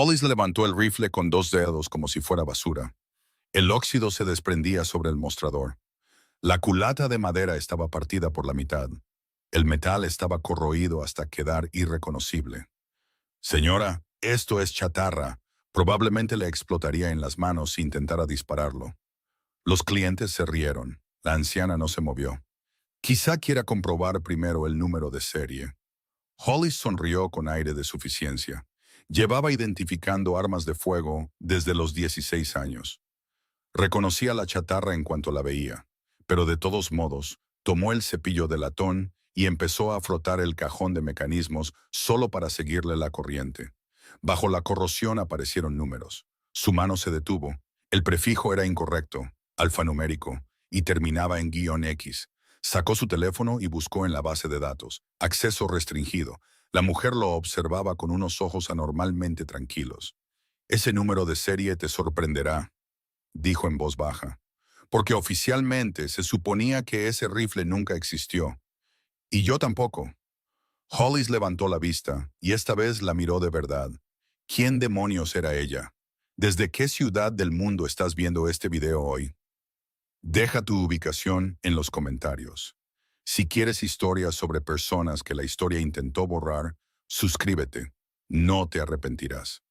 Hollis levantó el rifle con dos dedos como si fuera basura. El óxido se desprendía sobre el mostrador. La culata de madera estaba partida por la mitad. El metal estaba corroído hasta quedar irreconocible. Señora, esto es chatarra. Probablemente le explotaría en las manos si intentara dispararlo. Los clientes se rieron. La anciana no se movió. Quizá quiera comprobar primero el número de serie. Hollis sonrió con aire de suficiencia. Llevaba identificando armas de fuego desde los 16 años. Reconocía la chatarra en cuanto la veía, pero de todos modos, tomó el cepillo de latón y empezó a frotar el cajón de mecanismos solo para seguirle la corriente. Bajo la corrosión aparecieron números. Su mano se detuvo. El prefijo era incorrecto, alfanumérico, y terminaba en -X. Sacó su teléfono y buscó en la base de datos. Acceso restringido. La mujer lo observaba con unos ojos anormalmente tranquilos. Ese número de serie te sorprenderá, dijo en voz baja, porque oficialmente se suponía que ese rifle nunca existió. Y yo tampoco. Hollis levantó la vista, y esta vez la miró de verdad. ¿Quién demonios era ella? ¿Desde qué ciudad del mundo estás viendo este video hoy? Deja tu ubicación en los comentarios. Si quieres historias sobre personas que la historia intentó borrar, suscríbete. No te arrepentirás.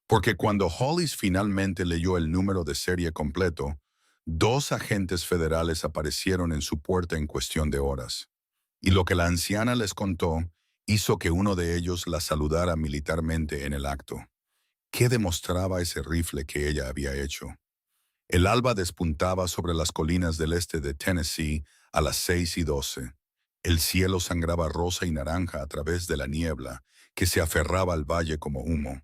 Porque cuando Hollis finalmente leyó el número de serie completo, dos agentes federales aparecieron en su puerta en cuestión de horas. Y lo que la anciana les contó hizo que uno de ellos la saludara militarmente en el acto. ¿Qué demostraba ese rifle que ella había hecho? El alba despuntaba sobre las colinas del este de Tennessee a las 6:12. El cielo sangraba rosa y naranja a través de la niebla que se aferraba al valle como humo.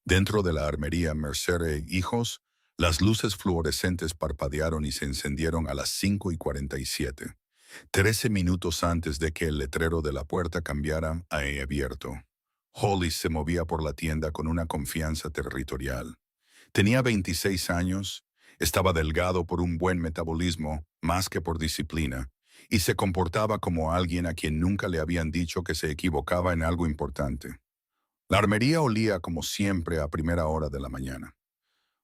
Dentro de la armería Mercer e Hijos, las luces fluorescentes parpadearon y se encendieron a las 5:47, 13 minutos antes de que el letrero de la puerta cambiara a abierto. Hollis se movía por la tienda con una confianza territorial. Tenía 26 años, estaba delgado por un buen metabolismo, más que por disciplina, y se comportaba como alguien a quien nunca le habían dicho que se equivocaba en algo importante. La armería olía como siempre a primera hora de la mañana.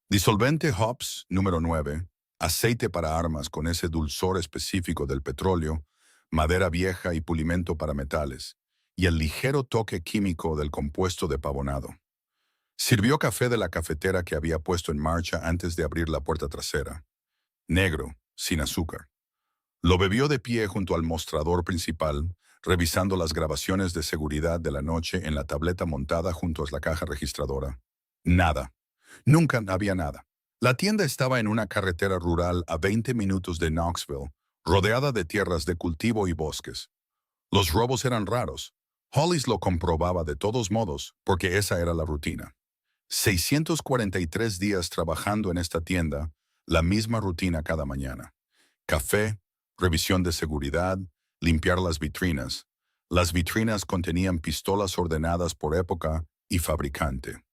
Disolvente Hobbs número 9, aceite para armas con ese dulzor específico del petróleo, madera vieja y pulimento para metales, y el ligero toque químico del compuesto de pavonado. Sirvió café de la cafetera que había puesto en marcha antes de abrir la puerta trasera. Negro, sin azúcar. Lo bebió de pie junto al mostrador principal, revisando las grabaciones de seguridad de la noche en la tableta montada junto a la caja registradora. Nada. Nunca había nada. La tienda estaba en una carretera rural a 20 minutos de Knoxville, rodeada de tierras de cultivo y bosques. Los robos eran raros. Hollis lo comprobaba de todos modos, porque esa era la rutina. 643 días trabajando en esta tienda, la misma rutina cada mañana. Café, revisión de seguridad, limpiar las vitrinas. Las vitrinas contenían pistolas ordenadas por época y fabricante.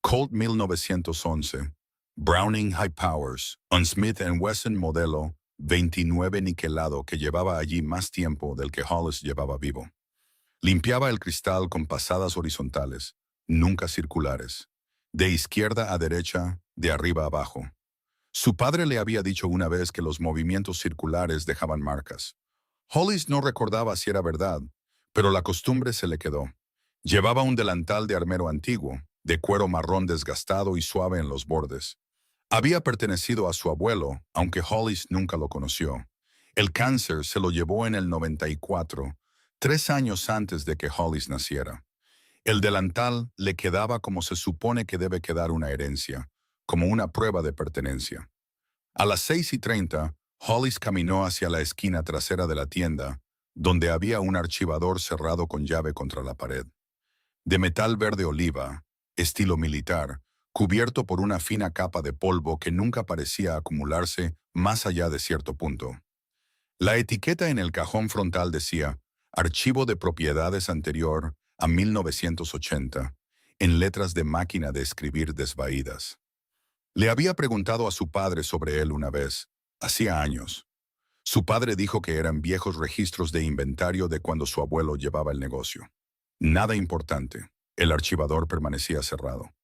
Colt 1911, Browning High Powers, un Smith & Wesson modelo 29 niquelado que llevaba allí más tiempo del que Hollis llevaba vivo. Limpiaba el cristal con pasadas horizontales, nunca circulares. De izquierda a derecha, de arriba a abajo. Su padre le había dicho una vez que los movimientos circulares dejaban marcas. Hollis no recordaba si era verdad, pero la costumbre se le quedó. Llevaba un delantal de armero antiguo, de cuero marrón desgastado y suave en los bordes. Había pertenecido a su abuelo, aunque Hollis nunca lo conoció. El cáncer se lo llevó en el 94, 3 años antes de que Hollis naciera. El delantal le quedaba como se supone que debe quedar una herencia, como una prueba de pertenencia. A las 6:30, Hollis caminó hacia la esquina trasera de la tienda, donde había un archivador cerrado con llave contra la pared. De metal verde oliva, estilo militar, cubierto por una fina capa de polvo que nunca parecía acumularse más allá de cierto punto. La etiqueta en el cajón frontal decía, Archivo de propiedades anterior a 1980, en letras de máquina de escribir desvaídas. Le había preguntado a su padre sobre él una vez, hacía años. Su padre dijo que eran viejos registros de inventario de cuando su abuelo llevaba el negocio. Nada importante. El archivador permanecía cerrado.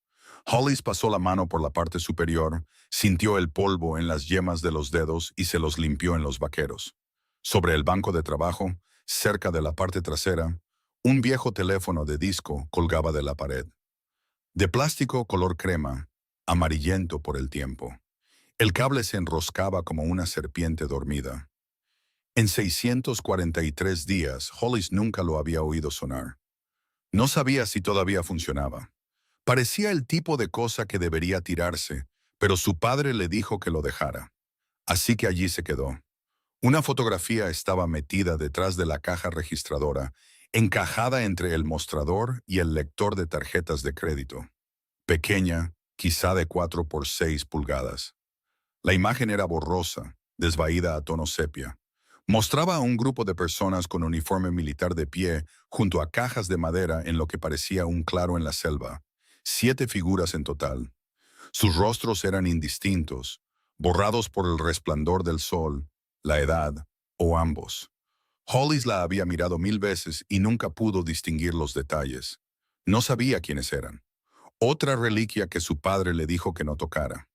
Hollis pasó la mano por la parte superior, sintió el polvo en las yemas de los dedos y se los limpió en los vaqueros. Sobre el banco de trabajo, cerca de la parte trasera, un viejo teléfono de disco colgaba de la pared. De plástico color crema, amarillento por el tiempo. El cable se enroscaba como una serpiente dormida. En 643 días, Hollis nunca lo había oído sonar. No sabía si todavía funcionaba. Parecía el tipo de cosa que debería tirarse, pero su padre le dijo que lo dejara. Así que allí se quedó. Una fotografía estaba metida detrás de la caja registradora, encajada entre el mostrador y el lector de tarjetas de crédito. Pequeña, quizá de 4 por 6 pulgadas. La imagen era borrosa, desvaída a tono sepia. Mostraba a un grupo de personas con uniforme militar de pie junto a cajas de madera en lo que parecía un claro en la selva. 7 figuras en total. Sus rostros eran indistintos, borrados por el resplandor del sol, la edad o ambos. Hollis la había mirado 1000 veces y nunca pudo distinguir los detalles. No sabía quiénes eran. Otra reliquia que su padre le dijo que no tocara.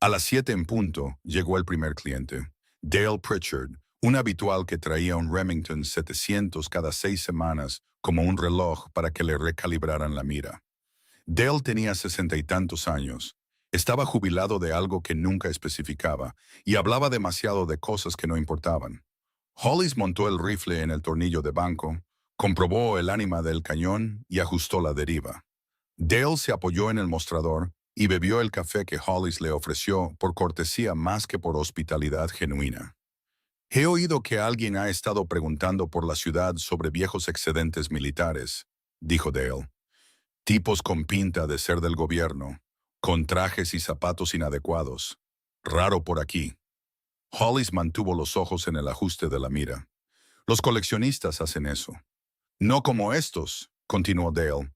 A las 7 en punto llegó el primer cliente, Dale Pritchard, un habitual que traía un Remington 700 cada 6 semanas como un reloj para que le recalibraran la mira. Dale tenía 60 y tantos años. Estaba jubilado de algo que nunca especificaba y hablaba demasiado de cosas que no importaban. Hollis montó el rifle en el tornillo de banco, comprobó el ánima del cañón y ajustó la deriva. Dale se apoyó en el mostrador y bebió el café que Hollis le ofreció por cortesía más que por hospitalidad genuina. He oído que alguien ha estado preguntando por la ciudad sobre viejos excedentes militares, dijo Dale. Tipos con pinta de ser del gobierno, con trajes y zapatos inadecuados. Raro por aquí. Hollis mantuvo los ojos en el ajuste de la mira. Los coleccionistas hacen eso. No como estos, continuó Dale.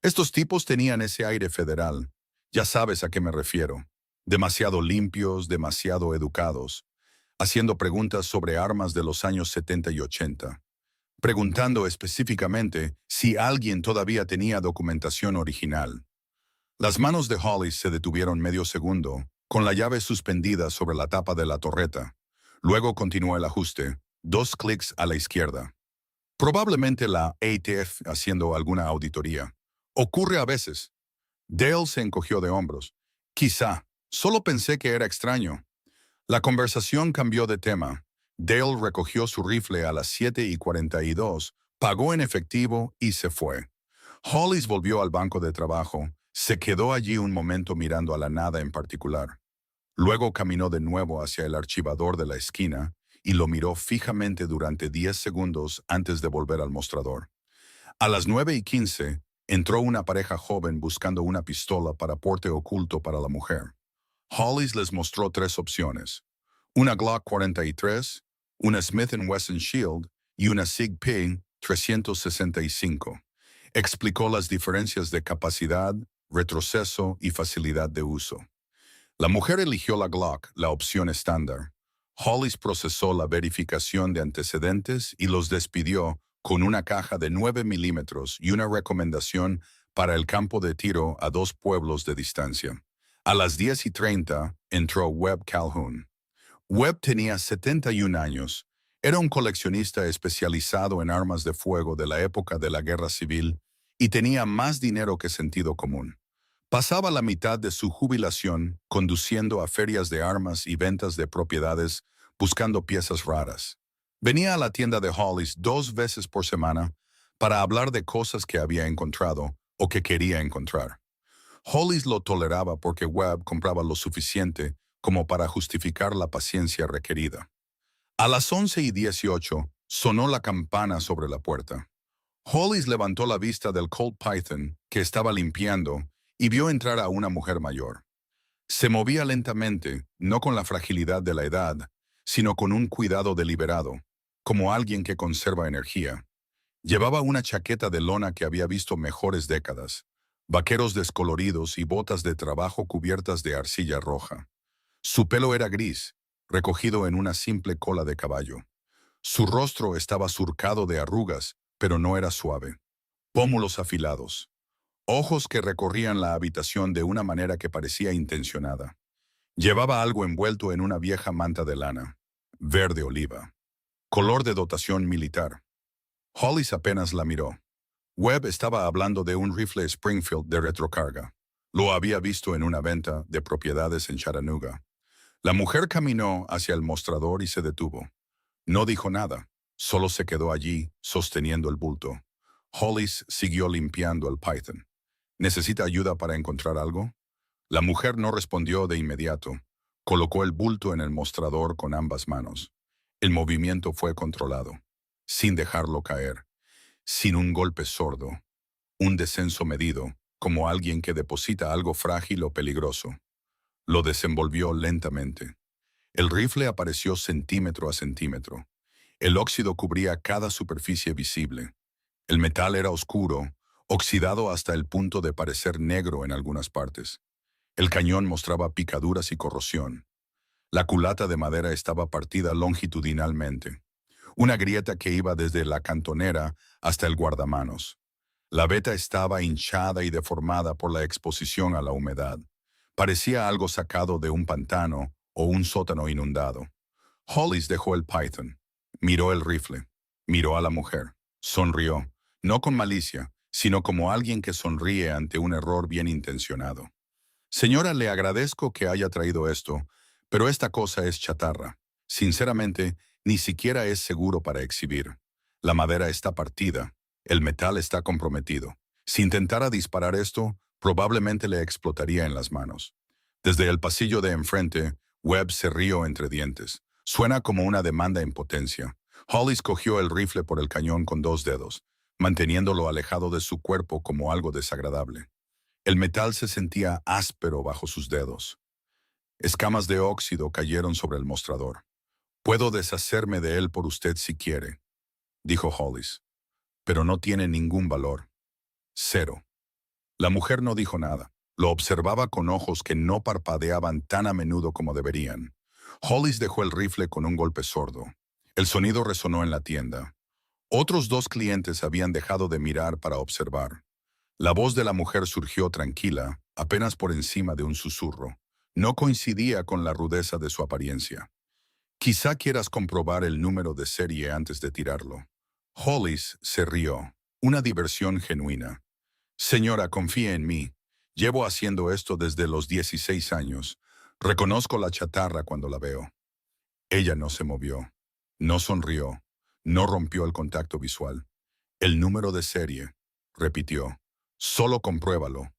Estos tipos tenían ese aire federal. Ya sabes a qué me refiero. Demasiado limpios, demasiado educados, haciendo preguntas sobre armas de los años 70 y 80. Preguntando específicamente si alguien todavía tenía documentación original. Las manos de Hollis se detuvieron medio segundo, con la llave suspendida sobre la tapa de la torreta. Luego continuó el ajuste, 2 clics a la izquierda. Probablemente la ATF haciendo alguna auditoría. Ocurre a veces. Dale se encogió de hombros. Quizá, solo pensé que era extraño. La conversación cambió de tema. Dale recogió su rifle a las 7:42, pagó en efectivo y se fue. Hollis volvió al banco de trabajo. Se quedó allí un momento mirando a la nada en particular. Luego caminó de nuevo hacia el archivador de la esquina y lo miró fijamente durante 10 segundos antes de volver al mostrador. A las 9:15, entró una pareja joven buscando una pistola para porte oculto para la mujer. Hollis les mostró 3 opciones. Una Glock 43, una Smith & Wesson Shield y una Sig-Ping 365. Explicó las diferencias de capacidad, retroceso y facilidad de uso. La mujer eligió la Glock, la opción estándar. Hollis procesó la verificación de antecedentes y los despidió con una caja de 9 milímetros y una recomendación para el campo de tiro a 2 pueblos de distancia. A las 10:30 entró Webb Calhoun. Webb tenía 71 años. Era un coleccionista especializado en armas de fuego de la época de la Guerra Civil y tenía más dinero que sentido común. Pasaba la mitad de su jubilación conduciendo a ferias de armas y ventas de propiedades buscando piezas raras. Venía a la tienda de Hollis 2 veces por semana para hablar de cosas que había encontrado o que quería encontrar. Hollis lo toleraba porque Webb compraba lo suficiente como para justificar la paciencia requerida. A las 11:18 sonó la campana sobre la puerta. Hollis levantó la vista del Colt Python que estaba limpiando y vio entrar a una mujer mayor. Se movía lentamente, no con la fragilidad de la edad, sino con un cuidado deliberado, como alguien que conserva energía. Llevaba una chaqueta de lona que había visto mejores décadas, vaqueros descoloridos y botas de trabajo cubiertas de arcilla roja. Su pelo era gris, recogido en una simple cola de caballo. Su rostro estaba surcado de arrugas, pero no era suave. Pómulos afilados. ojos que recorrían la habitación de una manera que parecía intencionada. Llevaba algo envuelto en una vieja manta de lana, verde oliva, color de dotación militar. Hollis apenas la miró. Webb estaba hablando de un rifle Springfield de retrocarga. Lo había visto en una venta de propiedades en Chattanooga. La mujer caminó hacia el mostrador y se detuvo. No dijo nada, solo se quedó allí, sosteniendo el bulto. Hollis siguió limpiando el Python. ¿Necesita ayuda para encontrar algo? La mujer no respondió de inmediato. Colocó el bulto en el mostrador con ambas manos. El movimiento fue controlado, sin dejarlo caer, sin un golpe sordo, un descenso medido, como alguien que deposita algo frágil o peligroso. Lo desenvolvió lentamente. El rifle apareció centímetro a centímetro. El óxido cubría cada superficie visible. El metal era oscuro, oxidado hasta el punto de parecer negro en algunas partes. El cañón mostraba picaduras y corrosión. La culata de madera estaba partida longitudinalmente, una grieta que iba desde la cantonera hasta el guardamanos. La veta estaba hinchada y deformada por la exposición a la humedad. Parecía algo sacado de un pantano o un sótano inundado. Hollis dejó el Python, miró el rifle, miró a la mujer, sonrió, no con malicia, sino como alguien que sonríe ante un error bien intencionado. Señora, le agradezco que haya traído esto, pero esta cosa es chatarra. Sinceramente, ni siquiera es seguro para exhibir. La madera está partida, el metal está comprometido. Si intentara disparar esto, probablemente le explotaría en las manos. Desde el pasillo de enfrente, Webb se rió entre dientes. Suena como una demanda en potencia. Hollis cogió el rifle por el cañón con 2 dedos, manteniéndolo alejado de su cuerpo como algo desagradable. El metal se sentía áspero bajo sus dedos. Escamas de óxido cayeron sobre el mostrador. «Puedo deshacerme de él por usted si quiere», dijo Hollis. «Pero no tiene ningún valor. Cero». La mujer no dijo nada. Lo observaba con ojos que no parpadeaban tan a menudo como deberían. Hollis dejó el rifle con un golpe sordo. El sonido resonó en la tienda. Otros 2 clientes habían dejado de mirar para observar. La voz de la mujer surgió tranquila, apenas por encima de un susurro. No coincidía con la rudeza de su apariencia. «Quizá quieras comprobar el número de serie antes de tirarlo». Hollis se rió, una diversión genuina. «Señora, confíe en mí. Llevo haciendo esto desde los 16 años. Reconozco la chatarra cuando la veo». Ella no se movió, no sonrió, no rompió el contacto visual. «El número de serie», repitió. «Solo compruébalo».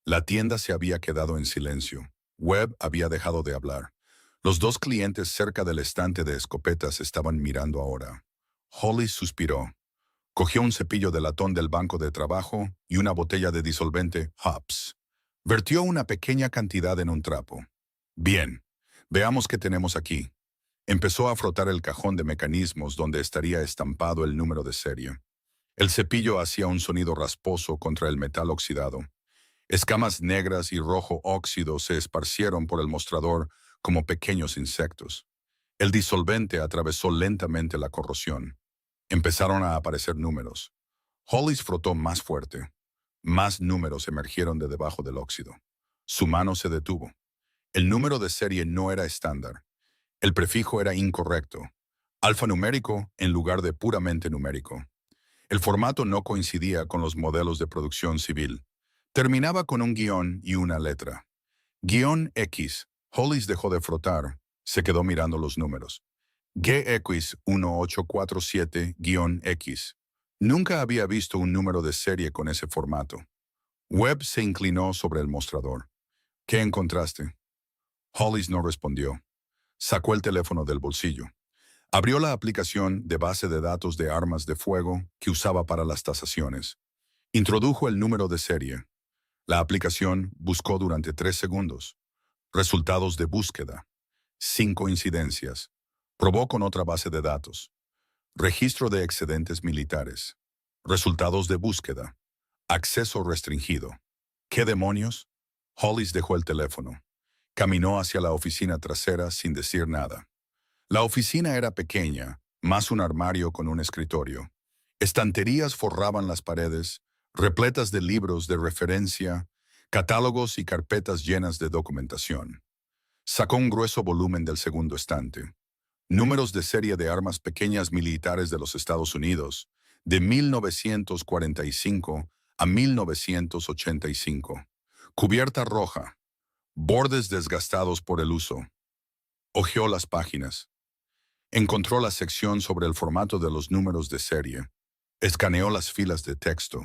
La tienda se había quedado en silencio. Webb había dejado de hablar. Los 2 clientes cerca del estante de escopetas estaban mirando ahora. Hollis suspiró. Cogió un cepillo de latón del banco de trabajo y una botella de disolvente Hobbs. Vertió una pequeña cantidad en un trapo. «Bien, veamos qué tenemos aquí». Empezó a frotar el cajón de mecanismos donde estaría estampado el número de serie. El cepillo hacía un sonido rasposo contra el metal oxidado. Escamas negras y rojo óxido se esparcieron por el mostrador como pequeños insectos. El disolvente atravesó lentamente la corrosión. Empezaron a aparecer números. Hollis frotó más fuerte. Más números emergieron de debajo del óxido. Su mano se detuvo. El número de serie no era estándar. El prefijo era incorrecto. Alfanumérico en lugar de puramente numérico. El formato no coincidía con los modelos de producción civil. Terminaba con un guión y una letra. Guión X. Hollis dejó de frotar. Se quedó mirando los números. GX 1847-X. Nunca había visto un número de serie con ese formato. Webb se inclinó sobre el mostrador. «¿Qué encontraste?» Hollis no respondió. Sacó el teléfono del bolsillo. Abrió la aplicación de base de datos de armas de fuego que usaba para las tasaciones. Introdujo el número de serie. La aplicación buscó durante 3 segundos. Resultados de búsqueda. 5 incidencias. Probó con otra base de datos. Registro de excedentes militares. Resultados de búsqueda. Acceso restringido. ¿Qué demonios? Hollis dejó el teléfono. Caminó hacia la oficina trasera sin decir nada. La oficina era pequeña, más un armario con un escritorio. Estanterías forraban las paredes, repletas de libros de referencia, catálogos y carpetas llenas de documentación. Sacó un grueso volumen del segundo estante. Números de serie de armas pequeñas militares de los Estados Unidos, de 1945 a 1985. Cubierta roja, bordes desgastados por el uso. Hojeó las páginas. Encontró la sección sobre el formato de los números de serie. Escaneó las filas de texto.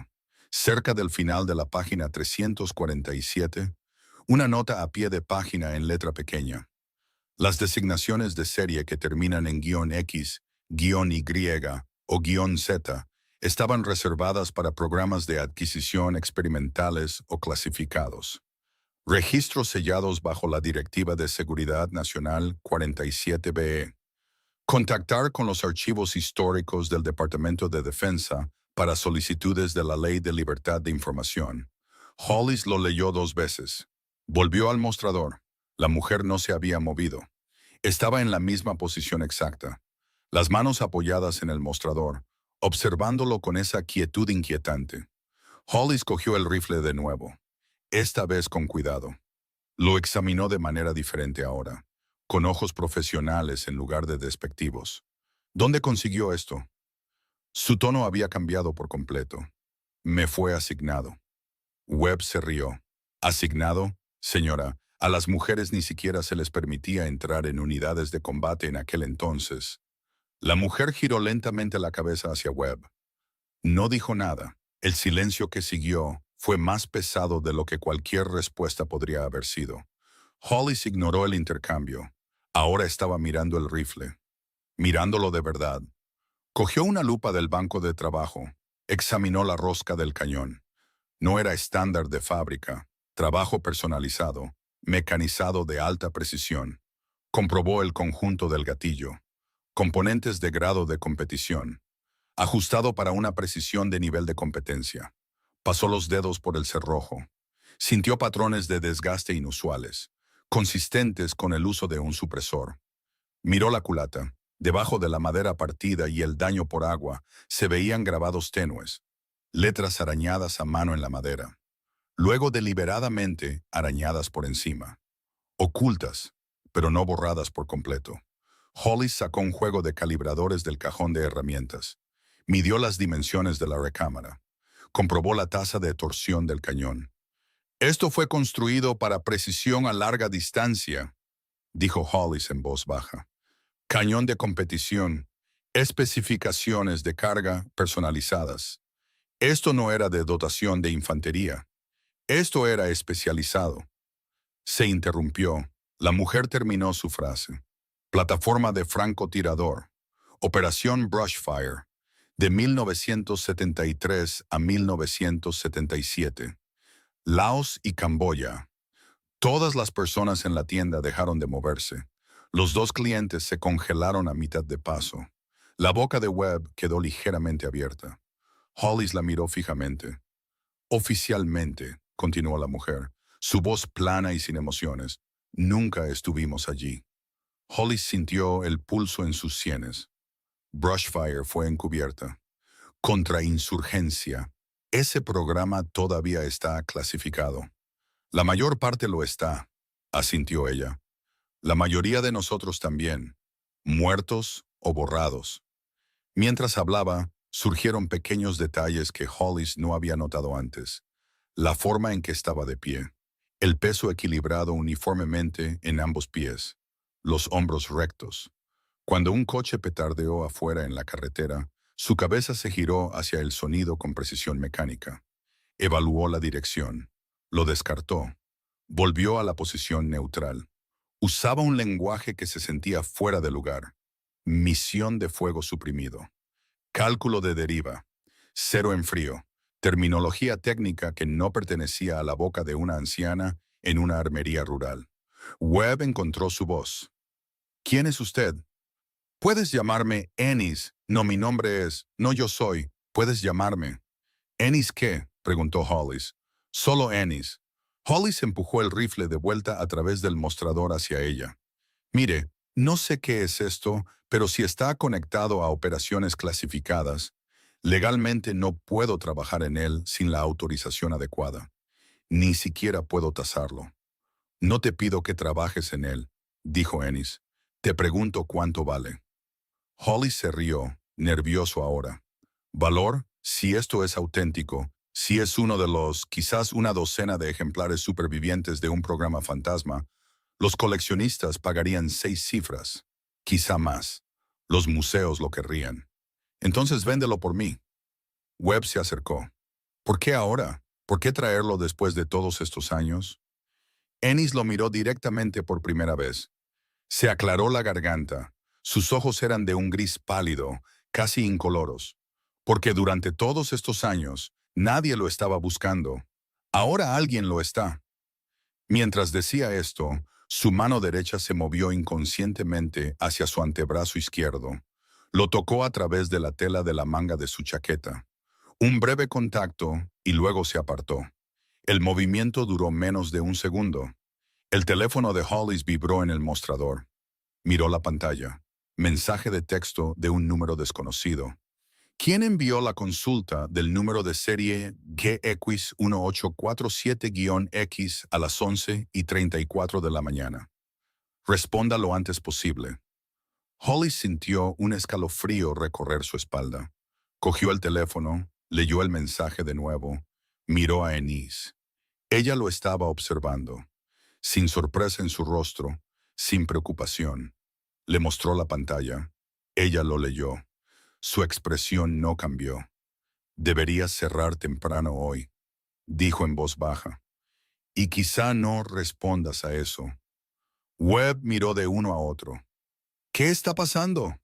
Cerca del final de la página 347, una nota a pie de página en letra pequeña. Las designaciones de serie que terminan en "-X", "-Y" o "-Z" estaban reservadas para programas de adquisición experimentales o clasificados. Registros sellados bajo la Directiva de Seguridad Nacional 47BE. Contactar con los archivos históricos del Departamento de Defensa para solicitudes de la Ley de Libertad de Información. Hollis lo leyó 2 veces. Volvió al mostrador. La mujer no se había movido. Estaba en la misma posición exacta, las manos apoyadas en el mostrador, observándolo con esa quietud inquietante. Hollis cogió el rifle de nuevo, esta vez con cuidado. Lo examinó de manera diferente ahora, con ojos profesionales en lugar de despectivos. ¿Dónde consiguió esto? Su tono había cambiado por completo. Me fue asignado. Webb se rió. ¿Asignado, señora? A las mujeres ni siquiera se les permitía entrar en unidades de combate en aquel entonces. La mujer giró lentamente la cabeza hacia Webb. No dijo nada. El silencio que siguió fue más pesado de lo que cualquier respuesta podría haber sido. Hollis ignoró el intercambio. Ahora estaba mirando el rifle. Mirándolo de verdad. Cogió una lupa del banco de trabajo. Examinó la rosca del cañón. No era estándar de fábrica. Trabajo personalizado. Mecanizado de alta precisión. Comprobó el conjunto del gatillo. Componentes de grado de competición. Ajustado para una precisión de nivel de competencia. Pasó los dedos por el cerrojo. Sintió patrones de desgaste inusuales, consistentes con el uso de un supresor. Miró la culata. Debajo de la madera partida y el daño por agua se veían grabados tenues, letras arañadas a mano en la madera. Luego deliberadamente arañadas por encima. Ocultas, pero no borradas por completo. Hollis sacó un juego de calibradores del cajón de herramientas. Midió las dimensiones de la recámara. Comprobó la tasa de torsión del cañón. Esto fue construido para precisión a larga distancia, dijo Hollis en voz baja. Cañón de competición. Especificaciones de carga personalizadas. Esto no era de dotación de infantería. Esto era especializado. Se interrumpió. La mujer terminó su frase. Plataforma de francotirador. Operación Brushfire. De 1973 a 1977. Laos y Camboya. Todas las personas en la tienda dejaron de moverse. Los 2 clientes se congelaron a mitad de paso. La boca de Webb quedó ligeramente abierta. Hollis la miró fijamente. Oficialmente, continuó la mujer, su voz plana y sin emociones, nunca estuvimos allí. Hollis sintió el pulso en sus sienes. Brushfire fue encubierta. Contrainsurgencia. Ese programa todavía está clasificado. La mayor parte lo está, asintió ella. La mayoría de nosotros también, muertos o borrados. Mientras hablaba, surgieron pequeños detalles que Hollis no había notado antes. La forma en que estaba de pie, el peso equilibrado uniformemente en ambos pies, los hombros rectos. Cuando un coche petardeó afuera en la carretera, su cabeza se giró hacia el sonido con precisión mecánica. Evaluó la dirección, lo descartó, volvió a la posición neutral. Usaba un lenguaje que se sentía fuera de lugar. Misión de fuego suprimido. Cálculo de deriva. Cero en frío. Terminología técnica que no pertenecía a la boca de una anciana en una armería rural. Webb encontró su voz. ¿Quién es usted? Puedes llamarme Ennis. No, mi nombre es. No, yo soy. Puedes llamarme. ¿Ennis qué? Preguntó Hollis. Solo Ennis. Hollis empujó el rifle de vuelta a través del mostrador hacia ella. Mire, no sé qué es esto, pero si está conectado a operaciones clasificadas, Legalmente no puedo trabajar en él sin la autorización adecuada. Ni siquiera puedo tasarlo. No te pido que trabajes en él, dijo Ennis. Te pregunto cuánto vale. Hollis se rió, nervioso ahora. ¿Valor? Si esto es auténtico, si es uno de los, quizás una docena de ejemplares supervivientes de un programa fantasma, los coleccionistas pagarían 6 cifras, quizá más. Los museos lo querrían. Entonces véndelo por mí. Webb se acercó. ¿Por qué ahora? ¿Por qué traerlo después de todos estos años? Ennis lo miró directamente por primera vez. Se aclaró la garganta. Sus ojos eran de un gris pálido, casi incoloros. Porque durante todos estos años, nadie lo estaba buscando. Ahora alguien lo está. Mientras decía esto, su mano derecha se movió inconscientemente hacia su antebrazo izquierdo. Lo tocó a través de la tela de la manga de su chaqueta. Un breve contacto y luego se apartó. El movimiento duró menos de un segundo. El teléfono de Hollis vibró en el mostrador. Miró la pantalla. Mensaje de texto de un número desconocido. ¿Quién envió la consulta del número de serie GX1847-X a las 11:34 de la mañana? Responda lo antes posible. Hollis sintió un escalofrío recorrer su espalda. Cogió el teléfono, leyó el mensaje de nuevo, miró a Ennis. Ella lo estaba observando, sin sorpresa en su rostro, sin preocupación. Le mostró la pantalla. Ella lo leyó. Su expresión no cambió. Deberías cerrar temprano hoy, dijo en voz baja. Y quizá no respondas a eso. Webb miró de uno a otro. ¿Qué está pasando?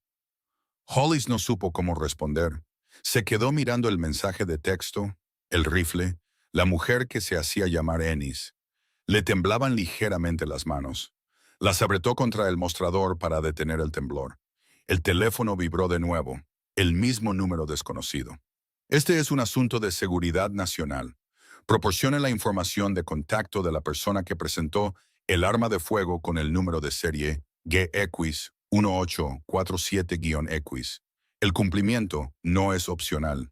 Hollis no supo cómo responder. Se quedó mirando el mensaje de texto, el rifle, la mujer que se hacía llamar Ennis. Le temblaban ligeramente las manos. Las apretó contra el mostrador para detener el temblor. El teléfono vibró de nuevo, el mismo número desconocido. Este es un asunto de seguridad nacional. Proporcione la información de contacto de la persona que presentó el arma de fuego con el número de serie GX1847-X. El cumplimiento no es opcional.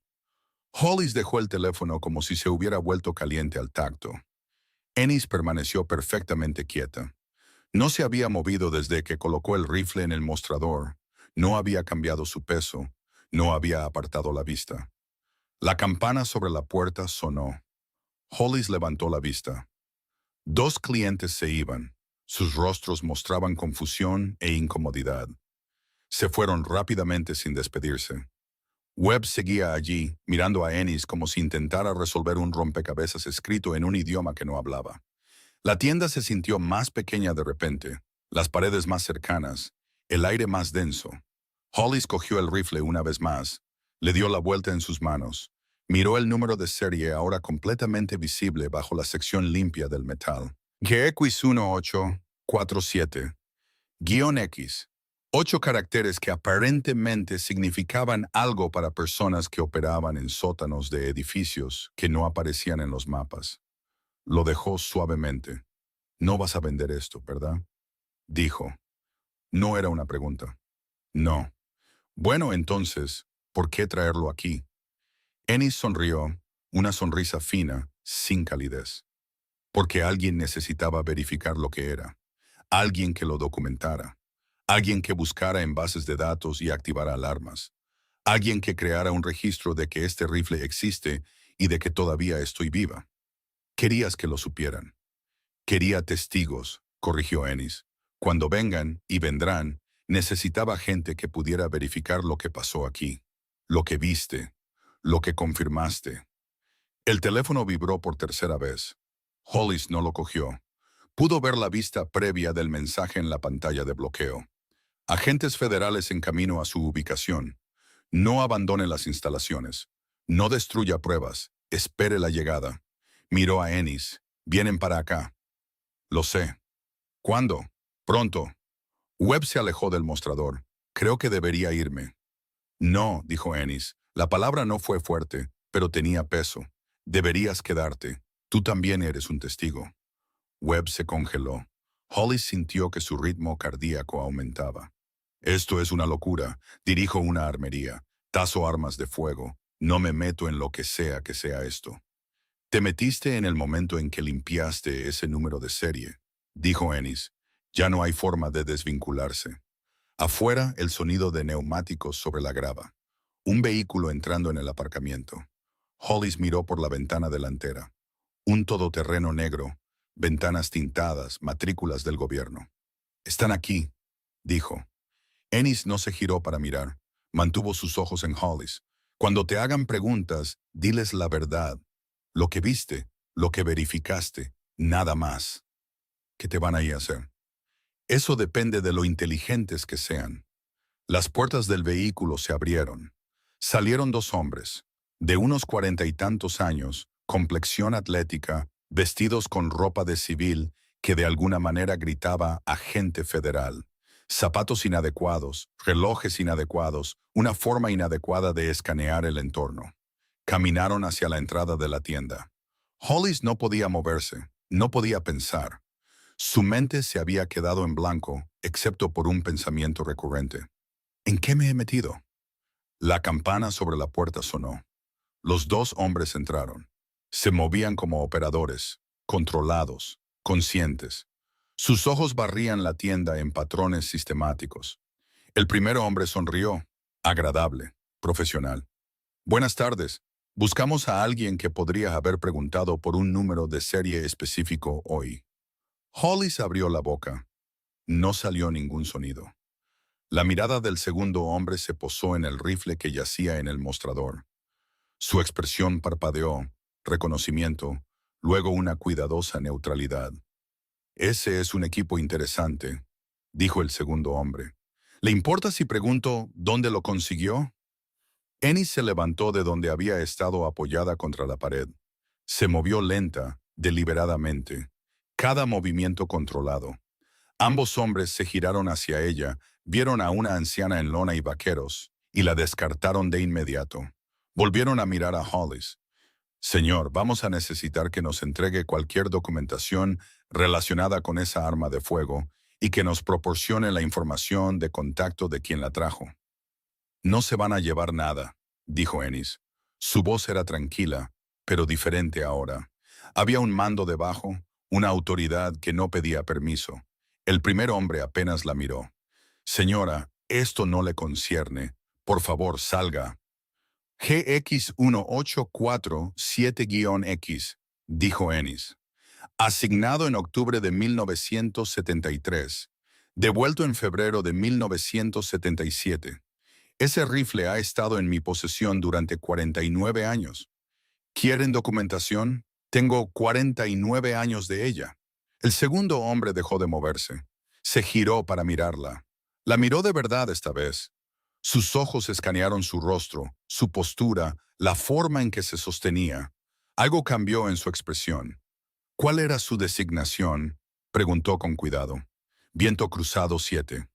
Hollis dejó el teléfono como si se hubiera vuelto caliente al tacto. Ennis permaneció perfectamente quieta. No se había movido desde que colocó el rifle en el mostrador. No había cambiado su peso. No había apartado la vista. La campana sobre la puerta sonó. Hollis levantó la vista. 2 clientes se iban. Sus rostros mostraban confusión e incomodidad. Se fueron rápidamente sin despedirse. Webb seguía allí, mirando a Ennis como si intentara resolver un rompecabezas escrito en un idioma que no hablaba. La tienda se sintió más pequeña de repente, las paredes más cercanas, el aire más denso. Hollis cogió el rifle una vez más, le dio la vuelta en sus manos, miró el número de serie ahora completamente visible bajo la sección limpia del metal. GX1847-X. 8 caracteres que aparentemente significaban algo para personas que operaban en sótanos de edificios que no aparecían en los mapas. Lo dejó suavemente. «No vas a vender esto, ¿verdad?», dijo. No era una pregunta. No. Bueno, entonces, ¿por qué traerlo aquí? Ennis sonrió, una sonrisa fina, sin calidez. Porque alguien necesitaba verificar lo que era. Alguien que lo documentara. Alguien que buscara en bases de datos y activara alarmas. Alguien que creara un registro de que este rifle existe y de que todavía estoy viva. Querías que lo supieran. Quería testigos, corrigió Ennis. Cuando vengan, y vendrán, necesitaba gente que pudiera verificar lo que pasó aquí, lo que viste, lo que confirmaste. El teléfono vibró por tercera vez. Hollis no lo cogió. Pudo ver la vista previa del mensaje en la pantalla de bloqueo. Agentes federales en camino a su ubicación. No abandone las instalaciones. No destruya pruebas. Espere la llegada. Miró a Ennis. Vienen para acá. Lo sé. ¿Cuándo? Pronto. Webb se alejó del mostrador. Creo que debería irme. No, dijo Ennis. La palabra no fue fuerte, pero tenía peso. Deberías quedarte. Tú también eres un testigo. Webb se congeló. Hollis sintió que su ritmo cardíaco aumentaba. Esto es una locura. Dirijo una armería. Tazo armas de fuego. No me meto en lo que sea esto. Te metiste en el momento en que limpiaste ese número de serie, dijo Ennis. Ya no hay forma de desvincularse. Afuera, el sonido de neumáticos sobre la grava. Un vehículo entrando en el aparcamiento. Hollis miró por la ventana delantera. Un todoterreno negro, ventanas tintadas, matrículas del gobierno. Están aquí, dijo. Ennis no se giró para mirar. Mantuvo sus ojos en Hollis. Cuando te hagan preguntas, diles la verdad. Lo que viste, lo que verificaste, nada más. ¿Qué te van a ir a hacer? Eso depende de lo inteligentes que sean. Las puertas del vehículo se abrieron. Salieron dos hombres, de unos 40 y tantos años, complexión atlética, vestidos con ropa de civil que de alguna manera gritaba agente federal. Zapatos inadecuados, relojes inadecuados, una forma inadecuada de escanear el entorno. Caminaron hacia la entrada de la tienda. Hollis no podía moverse, no podía pensar. Su mente se había quedado en blanco, excepto por un pensamiento recurrente. ¿En qué me he metido? La campana sobre la puerta sonó. Los dos hombres entraron. Se movían como operadores, controlados, conscientes. Sus ojos barrían la tienda en patrones sistemáticos. El primer hombre sonrió, agradable, profesional. Buenas tardes. Buscamos a alguien que podría haber preguntado por un número de serie específico hoy. Hollis abrió la boca. No salió ningún sonido. La mirada del segundo hombre se posó en el rifle que yacía en el mostrador. Su expresión parpadeó, reconocimiento, luego una cuidadosa neutralidad. Ese es un equipo interesante, dijo el segundo hombre. ¿Le importa si pregunto dónde lo consiguió? Ennis se levantó de donde había estado apoyada contra la pared. Se movió lenta, deliberadamente. Cada movimiento controlado. Ambos hombres se giraron hacia ella, vieron a una anciana en lona y vaqueros, y la descartaron de inmediato. Volvieron a mirar a Hollis. Señor, vamos a necesitar que nos entregue cualquier documentación relacionada con esa arma de fuego y que nos proporcione la información de contacto de quien la trajo. No se van a llevar nada, dijo Ennis. Su voz era tranquila, pero diferente ahora. Había un mando debajo, una autoridad que no pedía permiso. El primer hombre apenas la miró. Señora, esto no le concierne. Por favor, salga. GX1847-X, dijo Ennis. Asignado en octubre de 1973. Devuelto en febrero de 1977. Ese rifle ha estado en mi posesión durante 49 años. ¿Quieren documentación? Tengo 49 años de ella. El segundo hombre dejó de moverse. Se giró para mirarla. La miró de verdad esta vez. Sus ojos escanearon su rostro, su postura, la forma en que se sostenía. Algo cambió en su expresión. ¿Cuál era su designación? Preguntó con cuidado. Viento cruzado 7.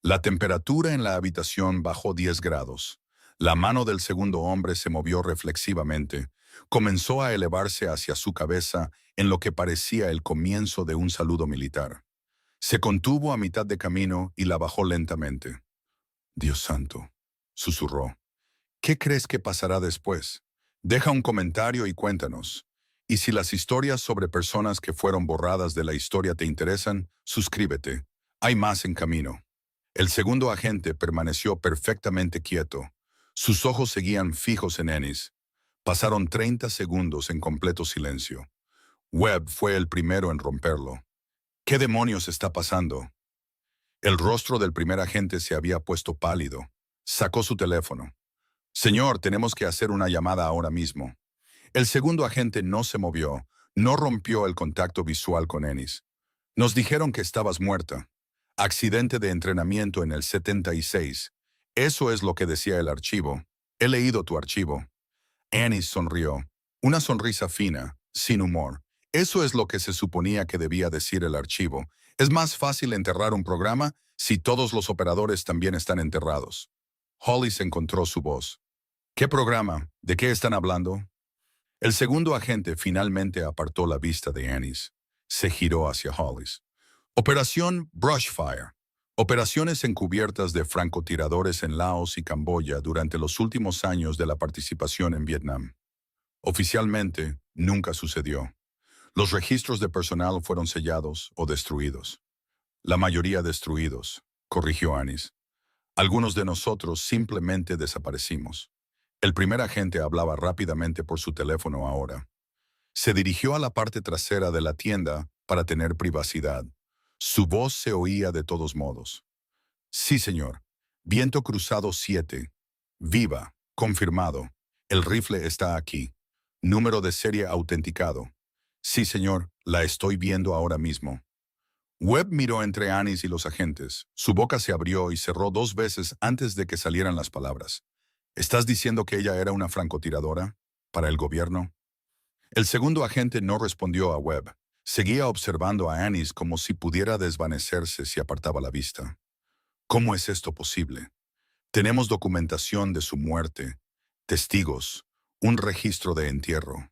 La temperatura en la habitación bajó 10 grados. La mano del segundo hombre se movió reflexivamente. Comenzó a elevarse hacia su cabeza en lo que parecía el comienzo de un saludo militar. Se contuvo a mitad de camino y la bajó lentamente. Dios santo, susurró. ¿Qué crees que pasará después? Deja un comentario y cuéntanos. Y si las historias sobre personas que fueron borradas de la historia te interesan, suscríbete. Hay más en camino. El segundo agente permaneció perfectamente quieto. Sus ojos seguían fijos en Ennis. Pasaron 30 segundos en completo silencio. Webb fue el primero en romperlo. ¿Qué demonios está pasando? El rostro del primer agente se había puesto pálido. Sacó su teléfono. Señor, tenemos que hacer una llamada ahora mismo. El segundo agente no se movió, no rompió el contacto visual con Ennis. Nos dijeron que estabas muerta. Accidente de entrenamiento en el 76. Eso es lo que decía el archivo. He leído tu archivo. Ennis sonrió. Una sonrisa fina, sin humor. Eso es lo que se suponía que debía decir el archivo. Es más fácil enterrar un programa si todos los operadores también están enterrados. Hollis encontró su voz. ¿Qué programa? ¿De qué están hablando? El segundo agente finalmente apartó la vista de Ennis. Se giró hacia Hollis. Operación Brushfire. Operaciones encubiertas de francotiradores en Laos y Camboya durante los últimos años de la participación en Vietnam. Oficialmente, nunca sucedió. Los registros de personal fueron sellados o destruidos. La mayoría destruidos, corrigió Anis. Algunos de nosotros simplemente desaparecimos. El primer agente hablaba rápidamente por su teléfono ahora. Se dirigió a la parte trasera de la tienda para tener privacidad. Su voz se oía de todos modos. Sí, señor. Viento cruzado 7. Viva. Confirmado. El rifle está aquí. Número de serie autenticado. Sí, señor. La estoy viendo ahora mismo. Webb miró entre Anis y los agentes. Su boca se abrió y cerró 2 veces antes de que salieran las palabras. ¿Estás diciendo que ella era una francotiradora? ¿Para el gobierno? El segundo agente no respondió a Webb. Seguía observando a Anis como si pudiera desvanecerse si apartaba la vista. ¿Cómo es esto posible? Tenemos documentación de su muerte, testigos, un registro de entierro.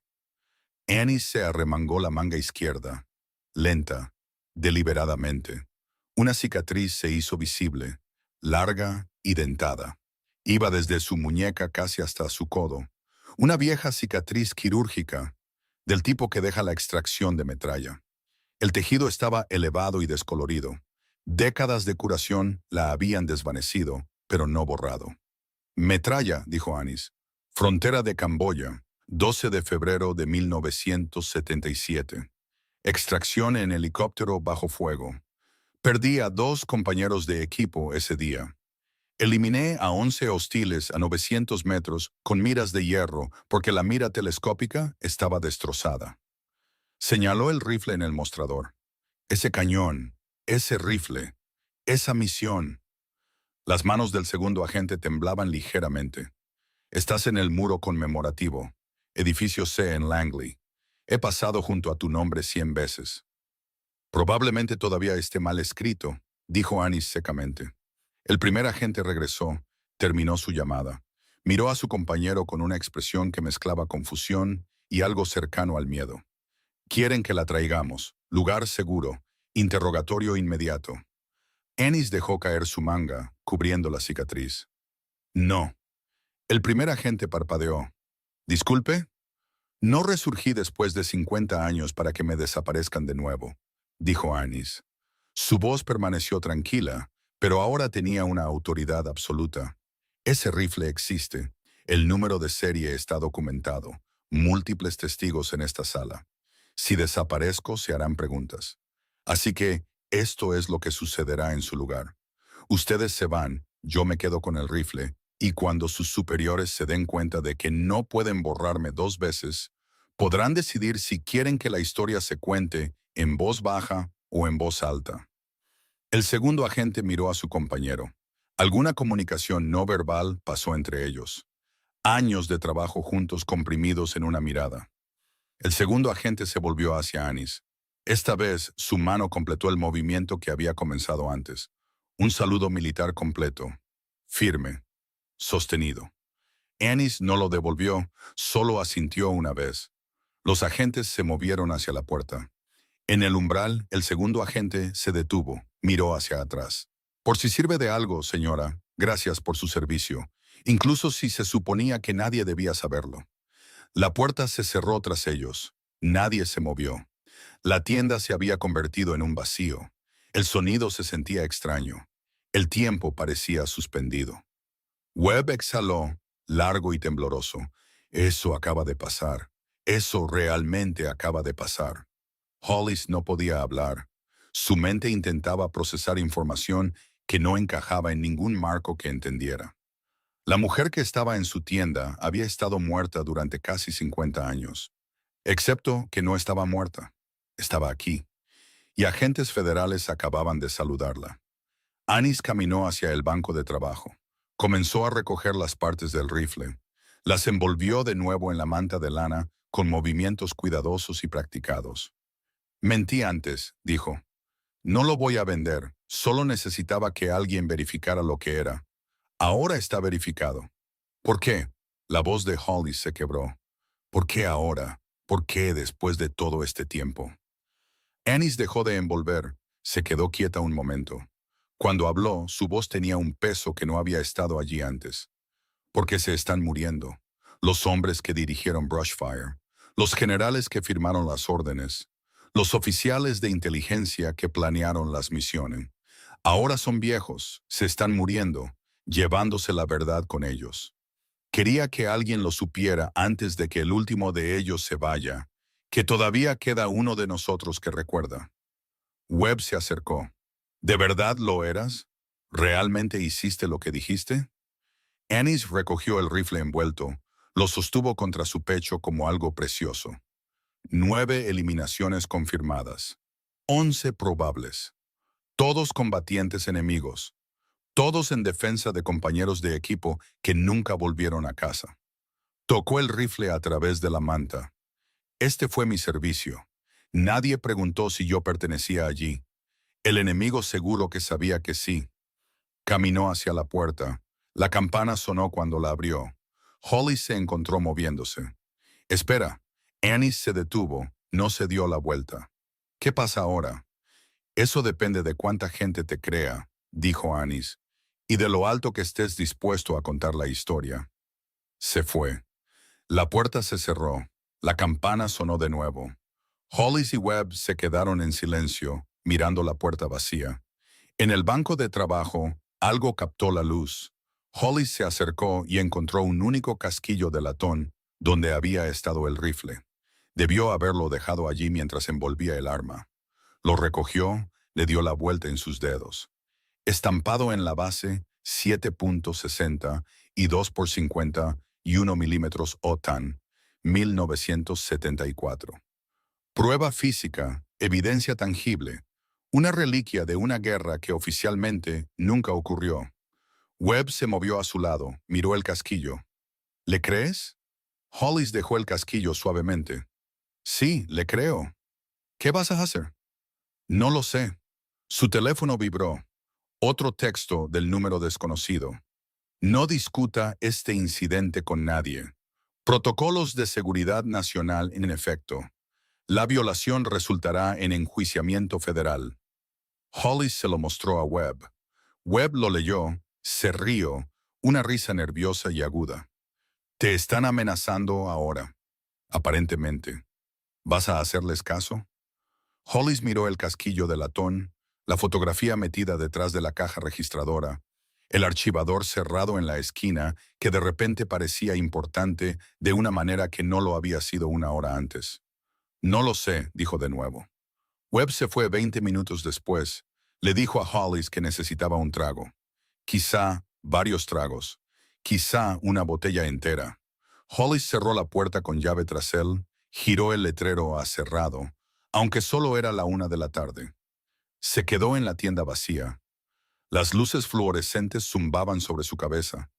Anis se arremangó la manga izquierda, lenta, deliberadamente. Una cicatriz se hizo visible, larga y dentada. Iba desde su muñeca casi hasta su codo. Una vieja cicatriz quirúrgica, del tipo que deja la extracción de metralla. El tejido estaba elevado y descolorido. Décadas de curación la habían desvanecido, pero no borrado. Metralla, dijo Anis. Frontera de Camboya, 12 de febrero de 1977. Extracción en helicóptero bajo fuego. Perdí a 2 compañeros de equipo ese día. Eliminé a 11 hostiles a 900 metros con miras de hierro porque la mira telescópica estaba destrozada. Señaló el rifle en el mostrador. Ese cañón, ese rifle, esa misión. Las manos del segundo agente temblaban ligeramente. Estás en el muro conmemorativo, edificio C en Langley. He pasado junto a tu nombre 100 veces. Probablemente todavía esté mal escrito, dijo Anis secamente. El primer agente regresó, terminó su llamada. Miró a su compañero con una expresión que mezclaba confusión y algo cercano al miedo. Quieren que la traigamos. Lugar seguro. Interrogatorio inmediato. Anis dejó caer su manga, cubriendo la cicatriz. No. El primer agente parpadeó. ¿Disculpe? No resurgí después de 50 años para que me desaparezcan de nuevo, dijo Anis. Su voz permaneció tranquila, pero ahora tenía una autoridad absoluta. Ese rifle existe. El número de serie está documentado. Múltiples testigos en esta sala. Si desaparezco, se harán preguntas. Así que esto es lo que sucederá en su lugar. Ustedes se van, yo me quedo con el rifle, y cuando sus superiores se den cuenta de que no pueden borrarme 2 veces, podrán decidir si quieren que la historia se cuente en voz baja o en voz alta. El segundo agente miró a su compañero. Alguna comunicación no verbal pasó entre ellos. Años de trabajo juntos comprimidos en una mirada. El segundo agente se volvió hacia Anis. Esta vez, su mano completó el movimiento que había comenzado antes. Un saludo militar completo. Firme. Sostenido. Anis no lo devolvió, solo asintió una vez. Los agentes se movieron hacia la puerta. En el umbral, el segundo agente se detuvo, miró hacia atrás. Por si sirve de algo, señora, gracias por su servicio, incluso si se suponía que nadie debía saberlo. La puerta se cerró tras ellos. Nadie se movió. La tienda se había convertido en un vacío. El sonido se sentía extraño. El tiempo parecía suspendido. Webb exhaló, largo y tembloroso. Eso acaba de pasar. Eso realmente acaba de pasar. Hollis no podía hablar. Su mente intentaba procesar información que no encajaba en ningún marco que entendiera. La mujer que estaba en su tienda había estado muerta durante casi 50 años. Excepto que no estaba muerta. Estaba aquí. Y agentes federales acababan de saludarla. Anis caminó hacia el banco de trabajo. Comenzó a recoger las partes del rifle. Las envolvió de nuevo en la manta de lana con movimientos cuidadosos y practicados. Mentí antes, dijo. No lo voy a vender, solo necesitaba que alguien verificara lo que era. Ahora está verificado. ¿Por qué? La voz de Hollis se quebró. ¿Por qué ahora? ¿Por qué después de todo este tiempo? Anis dejó de envolver, se quedó quieta un momento. Cuando habló, su voz tenía un peso que no había estado allí antes. Porque se están muriendo. Los hombres que dirigieron Brushfire, los generales que firmaron las órdenes, los oficiales de inteligencia que planearon las misiones. Ahora son viejos, se están muriendo, llevándose la verdad con ellos. Quería que alguien lo supiera antes de que el último de ellos se vaya, que todavía queda uno de nosotros que recuerda. Webb se acercó. ¿De verdad lo eras? ¿Realmente hiciste lo que dijiste? Ennis recogió el rifle envuelto, lo sostuvo contra su pecho como algo precioso. 9 eliminaciones confirmadas. 11 probables. Todos combatientes enemigos. Todos en defensa de compañeros de equipo que nunca volvieron a casa. Tocó el rifle a través de la manta. Este fue mi servicio. Nadie preguntó si yo pertenecía allí. El enemigo seguro que sabía que sí. Caminó hacia la puerta. La campana sonó cuando la abrió. Holly se encontró moviéndose. Espera. Annie se detuvo, no se dio la vuelta. ¿Qué pasa ahora? Eso depende de cuánta gente te crea, dijo Anis, y de lo alto que estés dispuesto a contar la historia. Se fue. La puerta se cerró. La campana sonó de nuevo. Hollis y Webb se quedaron en silencio, mirando la puerta vacía. En el banco de trabajo, algo captó la luz. Hollis se acercó y encontró un único casquillo de latón donde había estado el rifle. Debió haberlo dejado allí mientras envolvía el arma. Lo recogió, le dio la vuelta en sus dedos. Estampado en la base, 7.60 y 2 por 50 y 1 milímetros OTAN, 1974. Prueba física, evidencia tangible, una reliquia de una guerra que oficialmente nunca ocurrió. Webb se movió a su lado, miró el casquillo. ¿Le crees? Hollis dejó el casquillo suavemente. Sí, le creo. ¿Qué vas a hacer? No lo sé. Su teléfono vibró. Otro texto del número desconocido. No discuta este incidente con nadie. Protocolos de seguridad nacional en efecto. La violación resultará en enjuiciamiento federal. Hollis se lo mostró a Webb. Webb lo leyó, se rió, una risa nerviosa y aguda. Te están amenazando ahora, aparentemente. ¿Vas a hacerles caso? Hollis miró el casquillo de latón, la fotografía metida detrás de la caja registradora, el archivador cerrado en la esquina que de repente parecía importante de una manera que no lo había sido una hora antes. No lo sé, dijo de nuevo. Webb se fue 20 minutos después. Le dijo a Hollis que necesitaba un trago. Quizá varios tragos. Quizá una botella entera. Hollis cerró la puerta con llave tras él, giró el letrero a cerrado, aunque solo era la 1 de la tarde. Se quedó en la tienda vacía. Las luces fluorescentes zumbaban sobre su cabeza.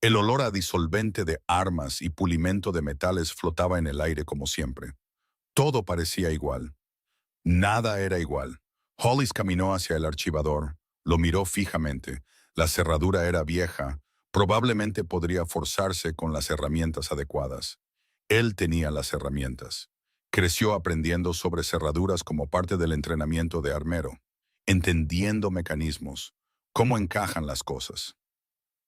El olor a disolvente de armas y pulimento de metales flotaba en el aire como siempre. Todo parecía igual. Nada era igual. Hollis caminó hacia el archivador, lo miró fijamente. La cerradura era vieja, probablemente podría forzarse con las herramientas adecuadas. Él tenía las herramientas. Creció aprendiendo sobre cerraduras como parte del entrenamiento de armero, entendiendo mecanismos, cómo encajan las cosas.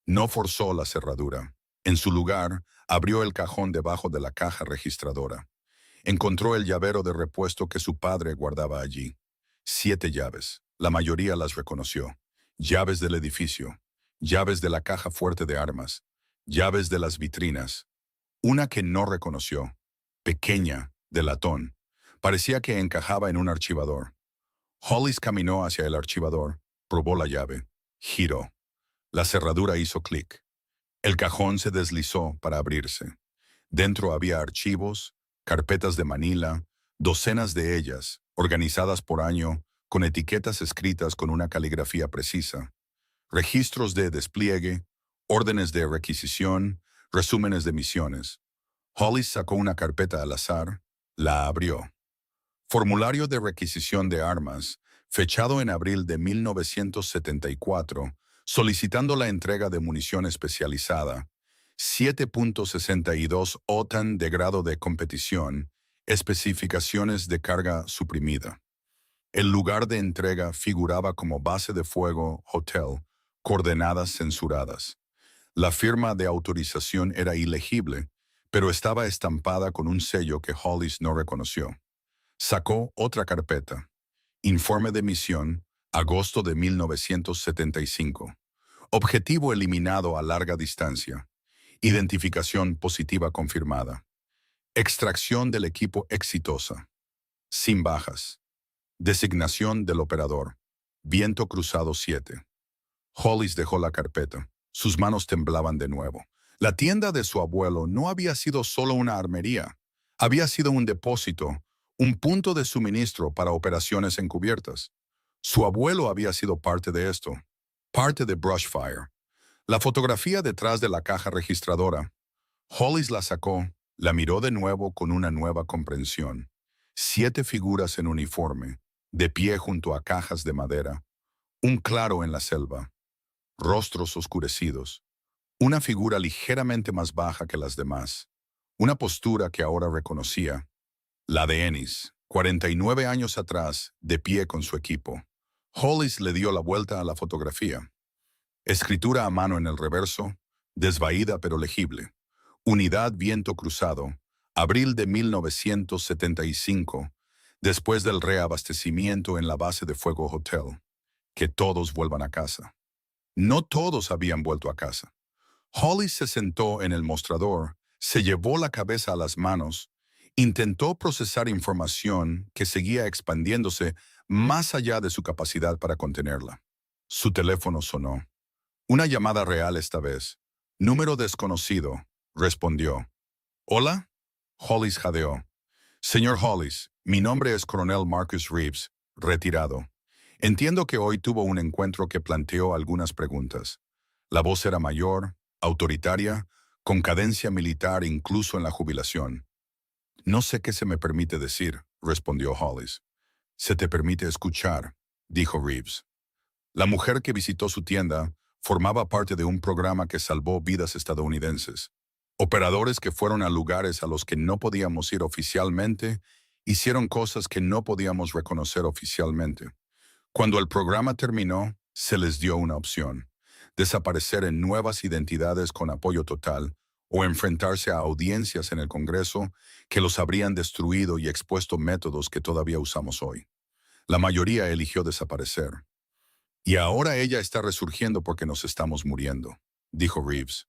No forzó la cerradura. En su lugar, abrió el cajón debajo de la caja registradora. Encontró el llavero de repuesto que su padre guardaba allí. 7 llaves. La mayoría las reconoció. Llaves del edificio. Llaves de la caja fuerte de armas. Llaves de las vitrinas. Una que no reconoció. Pequeña, de latón. Parecía que encajaba en un archivador. Hollis caminó hacia el archivador, probó la llave. Giró. La cerradura hizo clic. El cajón se deslizó para abrirse. Dentro había archivos, carpetas de Manila, docenas de ellas, organizadas por año, con etiquetas escritas con una caligrafía precisa, registros de despliegue, órdenes de requisición, resúmenes de misiones. Hollis sacó una carpeta al azar, la abrió. Formulario de requisición de armas, fechado en abril de 1974, solicitando la entrega de munición especializada, 7.62 OTAN de grado de competición, especificaciones de carga suprimida. El lugar de entrega figuraba como base de fuego hotel, coordenadas censuradas. La firma de autorización era ilegible, pero estaba estampada con un sello que Hollis no reconoció. Sacó otra carpeta. Informe de misión, agosto de 1975. Objetivo eliminado a larga distancia. Identificación positiva confirmada. Extracción del equipo exitosa. Sin bajas. Designación del operador. Viento cruzado 7. Hollis dejó la carpeta. Sus manos temblaban de nuevo. La tienda de su abuelo no había sido solo una armería. Había sido un depósito, un punto de suministro para operaciones encubiertas. Su abuelo había sido parte de esto, parte de Brushfire. La fotografía detrás de la caja registradora. Hollis la sacó, la miró de nuevo con una nueva comprensión. 7 figuras en uniforme, de pie junto a cajas de madera. Un claro en la selva. Rostros oscurecidos. Una figura ligeramente más baja que las demás. Una postura que ahora reconocía. La de Ennis, 49 años atrás, de pie con su equipo. Hollis le dio la vuelta a la fotografía. Escritura a mano en el reverso, desvaída pero legible. Unidad Viento Cruzado, abril de 1975, después del reabastecimiento en la base de fuego Hotel. Que todos vuelvan a casa. No todos habían vuelto a casa. Hollis se sentó en el mostrador, se llevó la cabeza a las manos, intentó procesar información que seguía expandiéndose más allá de su capacidad para contenerla. Su teléfono sonó. Una llamada real esta vez. Número desconocido, respondió. ¿Hola? Hollis jadeó. Señor Hollis, mi nombre es Coronel Marcus Reeves, retirado. Entiendo que hoy tuvo un encuentro que planteó algunas preguntas. La voz era mayor, autoritaria, con cadencia militar incluso en la jubilación. No sé qué se me permite decir, respondió Hollis. Se te permite escuchar, dijo Reeves. La mujer que visitó su tienda formaba parte de un programa que salvó vidas estadounidenses. Operadores que fueron a lugares a los que no podíamos ir oficialmente, hicieron cosas que no podíamos reconocer oficialmente. Cuando el programa terminó, se les dio una opción: desaparecer en nuevas identidades con apoyo total o enfrentarse a audiencias en el Congreso que los habrían destruido y expuesto métodos que todavía usamos hoy. La mayoría eligió desaparecer. Y ahora ella está resurgiendo porque nos estamos muriendo, dijo Reeves.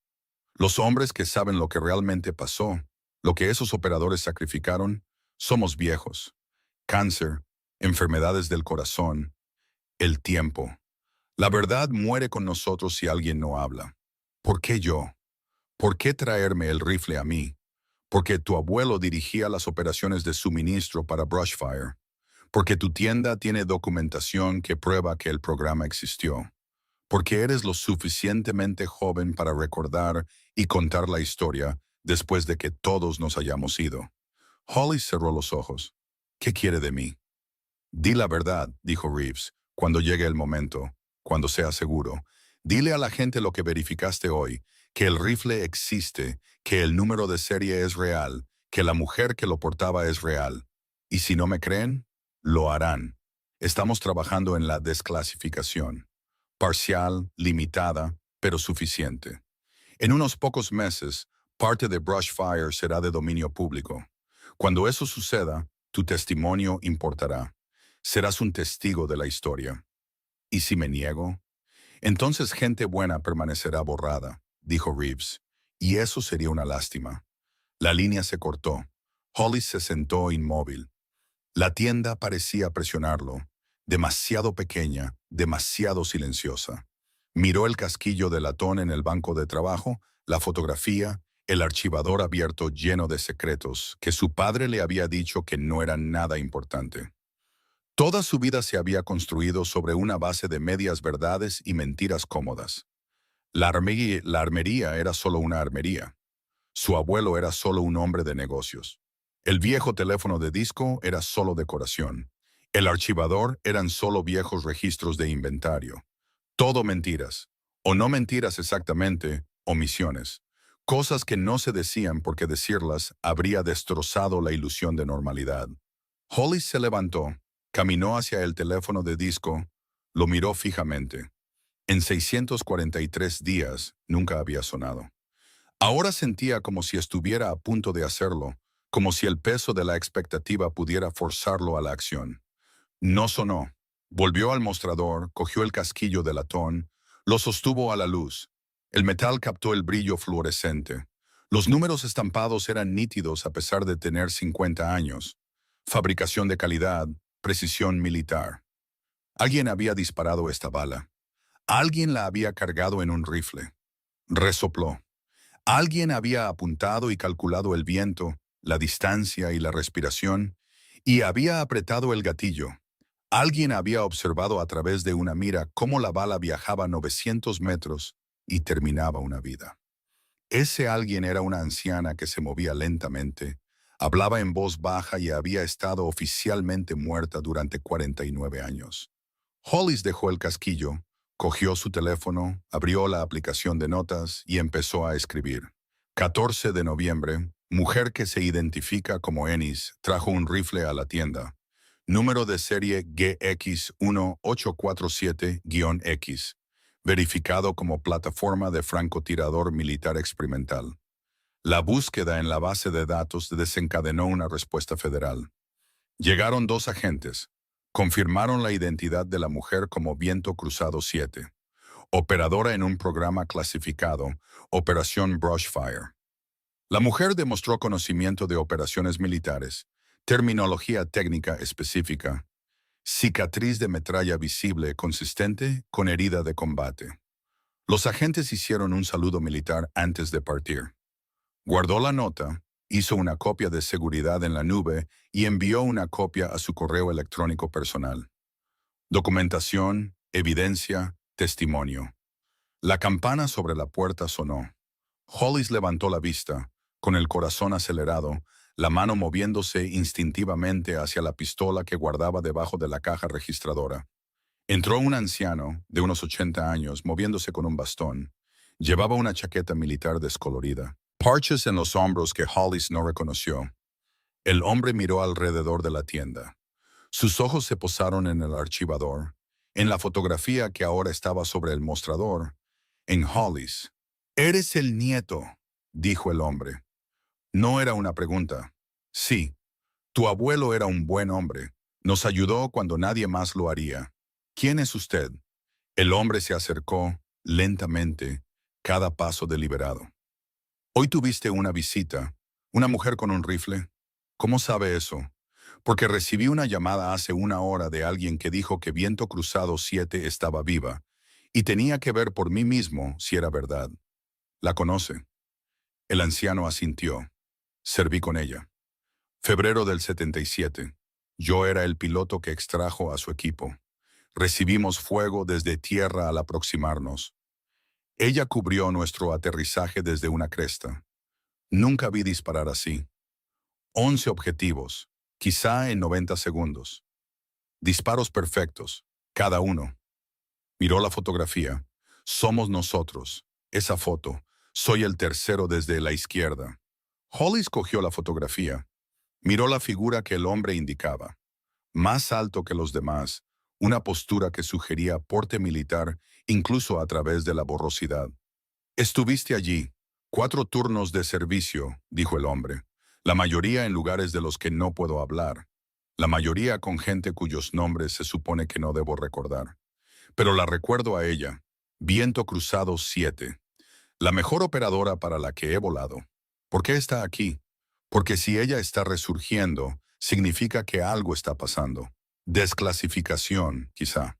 Los hombres que saben lo que realmente pasó, lo que esos operadores sacrificaron, somos viejos. Cáncer, enfermedades del corazón, el tiempo. La verdad muere con nosotros si alguien no habla. ¿Por qué yo? ¿Por qué traerme el rifle a mí? Porque tu abuelo dirigía las operaciones de suministro para Brushfire. Porque tu tienda tiene documentación que prueba que el programa existió. Porque eres lo suficientemente joven para recordar y contar la historia después de que todos nos hayamos ido. Hollis cerró los ojos. ¿Qué quiere de mí? Di la verdad, dijo Reeves, cuando llegue el momento, cuando sea seguro. Dile a la gente lo que verificaste hoy, que el rifle existe, que el número de serie es real, que la mujer que lo portaba es real. Y si no me creen, lo harán. Estamos trabajando en la desclasificación. Parcial, limitada, pero suficiente. En unos pocos meses, parte de Brushfire será de dominio público. Cuando eso suceda, tu testimonio importará. Serás un testigo de la historia. ¿Y si me niego? Entonces gente buena permanecerá borrada, dijo Reeves, y eso sería una lástima. La línea se cortó. Hollis se sentó inmóvil. La tienda parecía presionarlo. Demasiado pequeña, demasiado silenciosa. Miró el casquillo de latón en el banco de trabajo, la fotografía, el archivador abierto lleno de secretos que su padre le había dicho que no eran nada importante. Toda su vida se había construido sobre una base de medias verdades y mentiras cómodas. La armería era solo una armería. Su abuelo era solo un hombre de negocios. El viejo teléfono de disco era solo decoración. El archivador eran solo viejos registros de inventario. Todo mentiras, o no mentiras exactamente, omisiones. Cosas que no se decían porque decirlas habría destrozado la ilusión de normalidad. Hollis se levantó. Caminó hacia el teléfono de disco, lo miró fijamente. En 643 días nunca había sonado. Ahora sentía como si estuviera a punto de hacerlo, como si el peso de la expectativa pudiera forzarlo a la acción. No sonó. Volvió al mostrador, cogió el casquillo de latón, lo sostuvo a la luz. El metal captó el brillo fluorescente. Los números estampados eran nítidos a pesar de tener 50 años. Fabricación de calidad, precisión militar. Alguien había disparado esta bala. Alguien la había cargado en un rifle. Resopló. Alguien había apuntado y calculado el viento, la distancia y la respiración, y había apretado el gatillo. Alguien había observado a través de una mira cómo la bala viajaba 900 metros y terminaba una vida. Ese alguien era una anciana que se movía lentamente, hablaba en voz baja y había estado oficialmente muerta durante 49 años. Hollis dejó el casquillo, cogió su teléfono, abrió la aplicación de notas y empezó a escribir. 14 de noviembre, mujer que se identifica como Ennis trajo un rifle a la tienda. Número de serie GX1847-X, verificado como plataforma de francotirador militar experimental. La búsqueda en la base de datos desencadenó una respuesta federal. Llegaron 2 agentes. Confirmaron la identidad de la mujer como Viento Cruzado 7, operadora en un programa clasificado, Operación Brushfire. La mujer demostró conocimiento de operaciones militares, terminología técnica específica, cicatriz de metralla visible consistente con herida de combate. Los agentes hicieron un saludo militar antes de partir. Guardó la nota, hizo una copia de seguridad en la nube y envió una copia a su correo electrónico personal. Documentación, evidencia, testimonio. La campana sobre la puerta sonó. Hollis levantó la vista, con el corazón acelerado, la mano moviéndose instintivamente hacia la pistola que guardaba debajo de la caja registradora. Entró un anciano, de unos 80 años, moviéndose con un bastón. Llevaba una chaqueta militar descolorida, parches en los hombros que Hollis no reconoció. El hombre miró alrededor de la tienda. Sus ojos se posaron en el archivador, en la fotografía que ahora estaba sobre el mostrador, en Hollis. «Eres el nieto», dijo el hombre. No era una pregunta. Sí, tu abuelo era un buen hombre. Nos ayudó cuando nadie más lo haría. ¿Quién es usted? El hombre se acercó, lentamente, cada paso deliberado. Hoy tuviste una visita, una mujer con un rifle. ¿Cómo sabe eso? Porque recibí una llamada hace 1 hora de alguien que dijo que Viento Cruzado 7 estaba viva, y tenía que ver por mí mismo si era verdad. ¿La conoce? El anciano asintió. Serví con ella. Febrero del 77. Yo era el piloto que extrajo a su equipo. Recibimos fuego desde tierra al aproximarnos. Ella cubrió nuestro aterrizaje desde una cresta. Nunca vi disparar así. 11 objetivos, quizá en 90 segundos. Disparos perfectos, cada uno. Miró la fotografía. Somos nosotros. Esa foto. Soy el tercero desde la izquierda. Hollis cogió la fotografía. Miró la figura que el hombre indicaba. Más alto que los demás, una postura que sugería porte militar incluso a través de la borrosidad. Estuviste allí. 4 turnos de servicio, dijo el hombre. La mayoría en lugares de los que no puedo hablar. La mayoría con gente cuyos nombres se supone que no debo recordar. Pero la recuerdo a ella. Viento Cruzado 7. La mejor operadora para la que he volado. ¿Por qué está aquí? Porque si ella está resurgiendo, significa que algo está pasando. Desclasificación, quizá.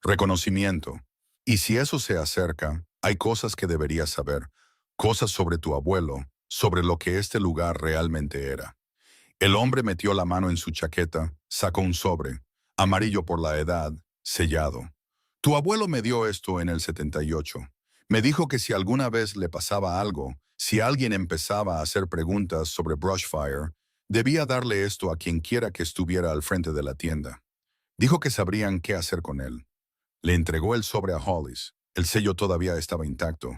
Reconocimiento. Y si eso se acerca, hay cosas que deberías saber. Cosas sobre tu abuelo, sobre lo que este lugar realmente era. El hombre metió la mano en su chaqueta, sacó un sobre, amarillo por la edad, sellado. Tu abuelo me dio esto en el 78. Me dijo que si alguna vez le pasaba algo, si alguien empezaba a hacer preguntas sobre Brushfire, debía darle esto a quien quiera que estuviera al frente de la tienda. Dijo que sabrían qué hacer con él. Le entregó el sobre a Hollis. El sello todavía estaba intacto.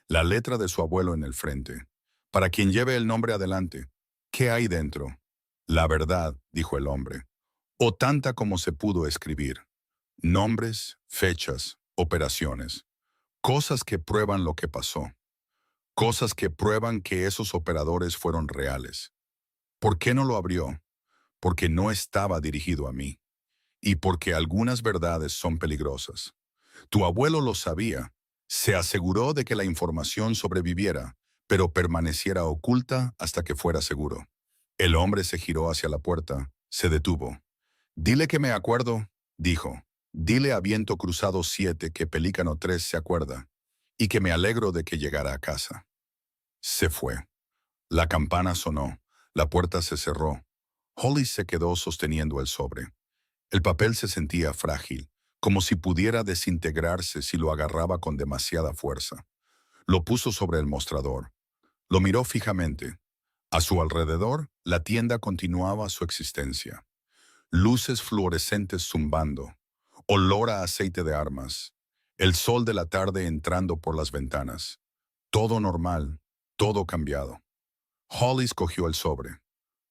La letra de su abuelo en el frente. Para quien lleve el nombre adelante. ¿Qué hay dentro? La verdad, dijo el hombre. o tanta como se pudo escribir. Nombres, fechas, operaciones. Cosas que prueban lo que pasó. Cosas que prueban que esos operadores fueron reales. ¿Por qué no lo abrió? Porque no estaba dirigido a mí. Y porque algunas verdades son peligrosas. Tu abuelo lo sabía. Se aseguró de que la información sobreviviera, pero permaneciera oculta hasta que fuera seguro. El hombre se giró hacia la puerta, se detuvo. Dile que me acuerdo, dijo. Dile a Viento Cruzado 7 que Pelícano 3 se acuerda, y que me alegro de que llegara a casa. Se fue. La campana sonó, la puerta se cerró. Hollis se quedó sosteniendo el sobre. El papel se sentía frágil, como si pudiera desintegrarse si lo agarraba con demasiada fuerza. Lo puso sobre el mostrador. Lo miró fijamente. A su alrededor, la tienda continuaba su existencia. Luces fluorescentes zumbando, olor a aceite de armas, el sol de la tarde entrando por las ventanas. Todo normal, todo cambiado. Hollis cogió el sobre.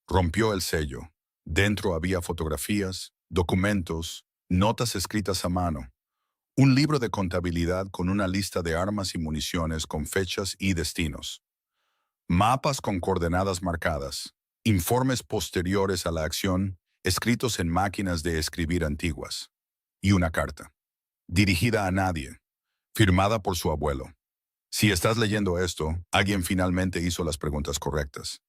Rompió el sello. Dentro había fotografías, documentos, notas escritas a mano. Un libro de contabilidad con una lista de armas y municiones con fechas y destinos. Mapas con coordenadas marcadas. Informes posteriores a la acción, escritos en máquinas de escribir antiguas. Y una carta. Dirigida a nadie. Firmada por su abuelo. Si estás leyendo esto, alguien finalmente hizo las preguntas correctas.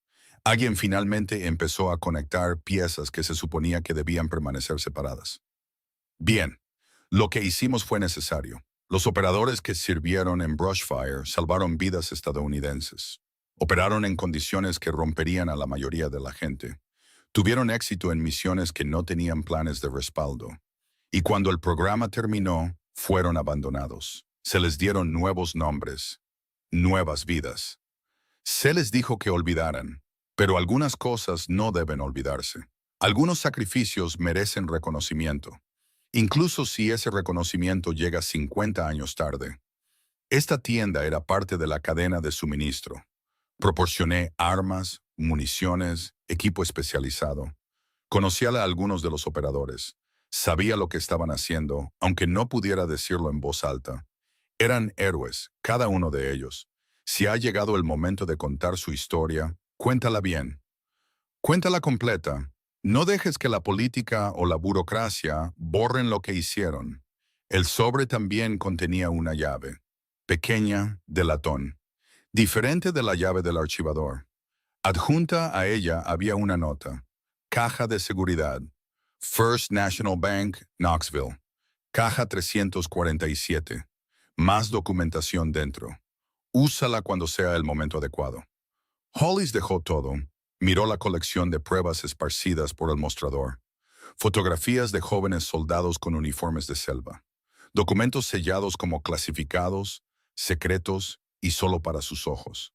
Alguien finalmente empezó a conectar piezas que se suponía que debían permanecer separadas. Bien, lo que hicimos fue necesario. Los operadores que sirvieron en Brushfire salvaron vidas estadounidenses. Operaron en condiciones que romperían a la mayoría de la gente. Tuvieron éxito en misiones que no tenían planes de respaldo. Y cuando el programa terminó, fueron abandonados. Se les dieron nuevos nombres, nuevas vidas. Se les dijo que olvidaran. Pero algunas cosas no deben olvidarse. Algunos sacrificios merecen reconocimiento, incluso si ese reconocimiento llega 50 años tarde. Esta tienda era parte de la cadena de suministro. Proporcioné armas, municiones, equipo especializado. Conocía a algunos de los operadores. Sabía lo que estaban haciendo, aunque no pudiera decirlo en voz alta. Eran héroes, cada uno de ellos. Si ha llegado el momento de contar su historia, cuéntala bien. Cuéntala completa. No dejes que la política o la burocracia borren lo que hicieron. El sobre también contenía una llave, pequeña, de latón, diferente de la llave del archivador. Adjunta a ella había una nota. Caja de seguridad. First National Bank, Knoxville. Caja 347. Más documentación dentro. Úsala cuando sea el momento adecuado. Hollis dejó todo. Miró la colección de pruebas esparcidas por el mostrador. Fotografías de jóvenes soldados con uniformes de selva. Documentos sellados como clasificados, secretos y solo para sus ojos.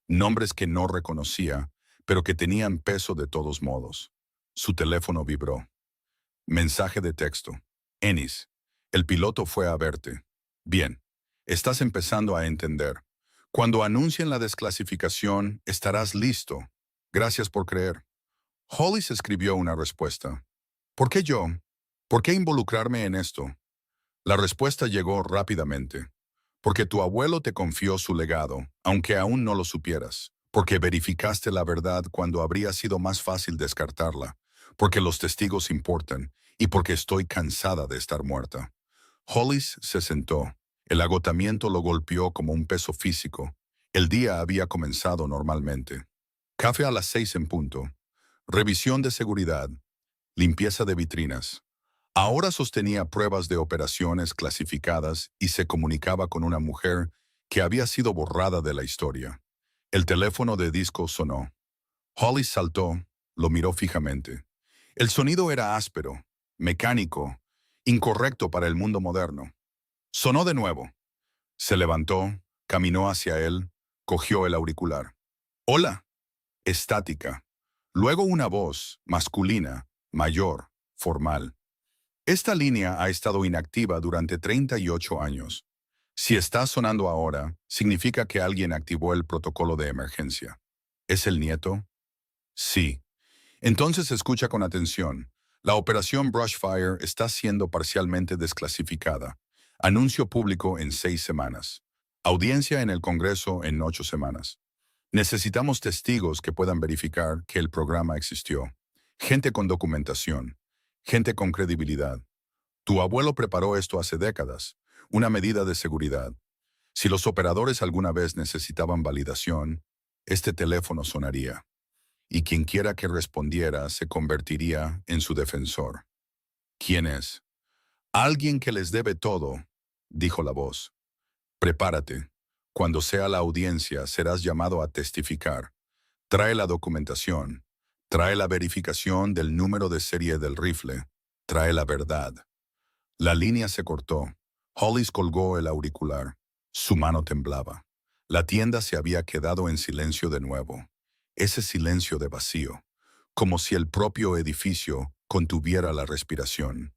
Nombres que no reconocía, pero que tenían peso de todos modos. Su teléfono vibró. Mensaje de texto. Ennis, el piloto fue a verte. Bien, estás empezando a entender. Cuando anuncien la desclasificación, estarás listo. Gracias por creer. Hollis escribió una respuesta. ¿Por qué yo? ¿Por qué involucrarme en esto? La respuesta llegó rápidamente. Porque tu abuelo te confió su legado, aunque aún no lo supieras. Porque verificaste la verdad cuando habría sido más fácil descartarla. Porque los testigos importan y porque estoy cansada de estar muerta. Hollis se sentó. El agotamiento lo golpeó como un peso físico. El día había comenzado normalmente. Café a las 6 en punto. Revisión de seguridad. Limpieza de vitrinas. Ahora sostenía pruebas de operaciones clasificadas y se comunicaba con una mujer que había sido borrada de la historia. El teléfono de disco sonó. Hollis saltó, lo miró fijamente. El sonido era áspero, mecánico, incorrecto para el mundo moderno. Sonó de nuevo. Se levantó, caminó hacia él, cogió el auricular. Hola. Estática. Luego una voz, masculina, mayor, formal. Esta línea ha estado inactiva durante 38 años. Si está sonando ahora, significa que alguien activó el protocolo de emergencia. ¿Es el nieto? Sí. Entonces escucha con atención. La operación Brushfire está siendo parcialmente desclasificada. Anuncio público en 6 semanas. Audiencia en el Congreso en 8 semanas. Necesitamos testigos que puedan verificar que el programa existió. Gente con documentación. Gente con credibilidad. Tu abuelo preparó esto hace décadas. Una medida de seguridad. Si los operadores alguna vez necesitaban validación, este teléfono sonaría. Y quien quiera que respondiera se convertiría en su defensor. ¿Quién es? Alguien que les debe todo, dijo la voz. Prepárate. Cuando sea la audiencia, serás llamado a testificar. Trae la documentación. Trae la verificación del número de serie del rifle. Trae la verdad. La línea se cortó. Hollis colgó el auricular. Su mano temblaba. La tienda se había quedado en silencio de nuevo. Ese silencio de vacío, como si el propio edificio contuviera la respiración.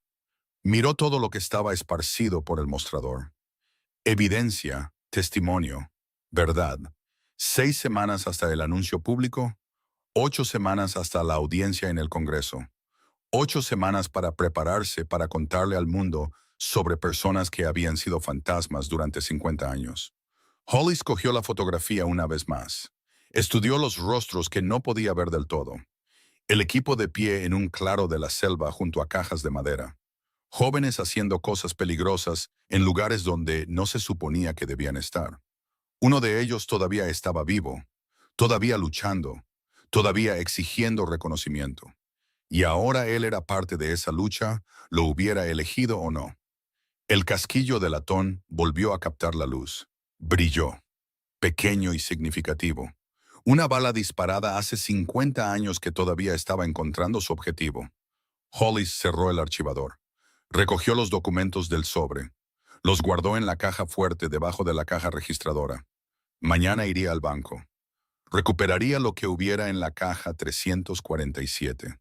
Miró todo lo que estaba esparcido por el mostrador. Evidencia, testimonio, verdad. 6 semanas hasta el anuncio público, 8 semanas hasta la audiencia en el Congreso. 8 semanas para prepararse para contarle al mundo sobre personas que habían sido fantasmas durante 50 años. Hollis cogió la fotografía una vez más. Estudió los rostros que no podía ver del todo. El equipo de pie en un claro de la selva junto a cajas de madera. Jóvenes haciendo cosas peligrosas en lugares donde no se suponía que debían estar. Uno de ellos todavía estaba vivo, todavía luchando, todavía exigiendo reconocimiento. Y ahora él era parte de esa lucha, lo hubiera elegido o no. El casquillo de latón volvió a captar la luz. Brilló, pequeño y significativo. Una bala disparada hace 50 años que todavía estaba encontrando su objetivo. Hollis cerró el archivador. Recogió los documentos del sobre. Los guardó en la caja fuerte debajo de la caja registradora. Mañana iría al banco. Recuperaría lo que hubiera en la caja 347.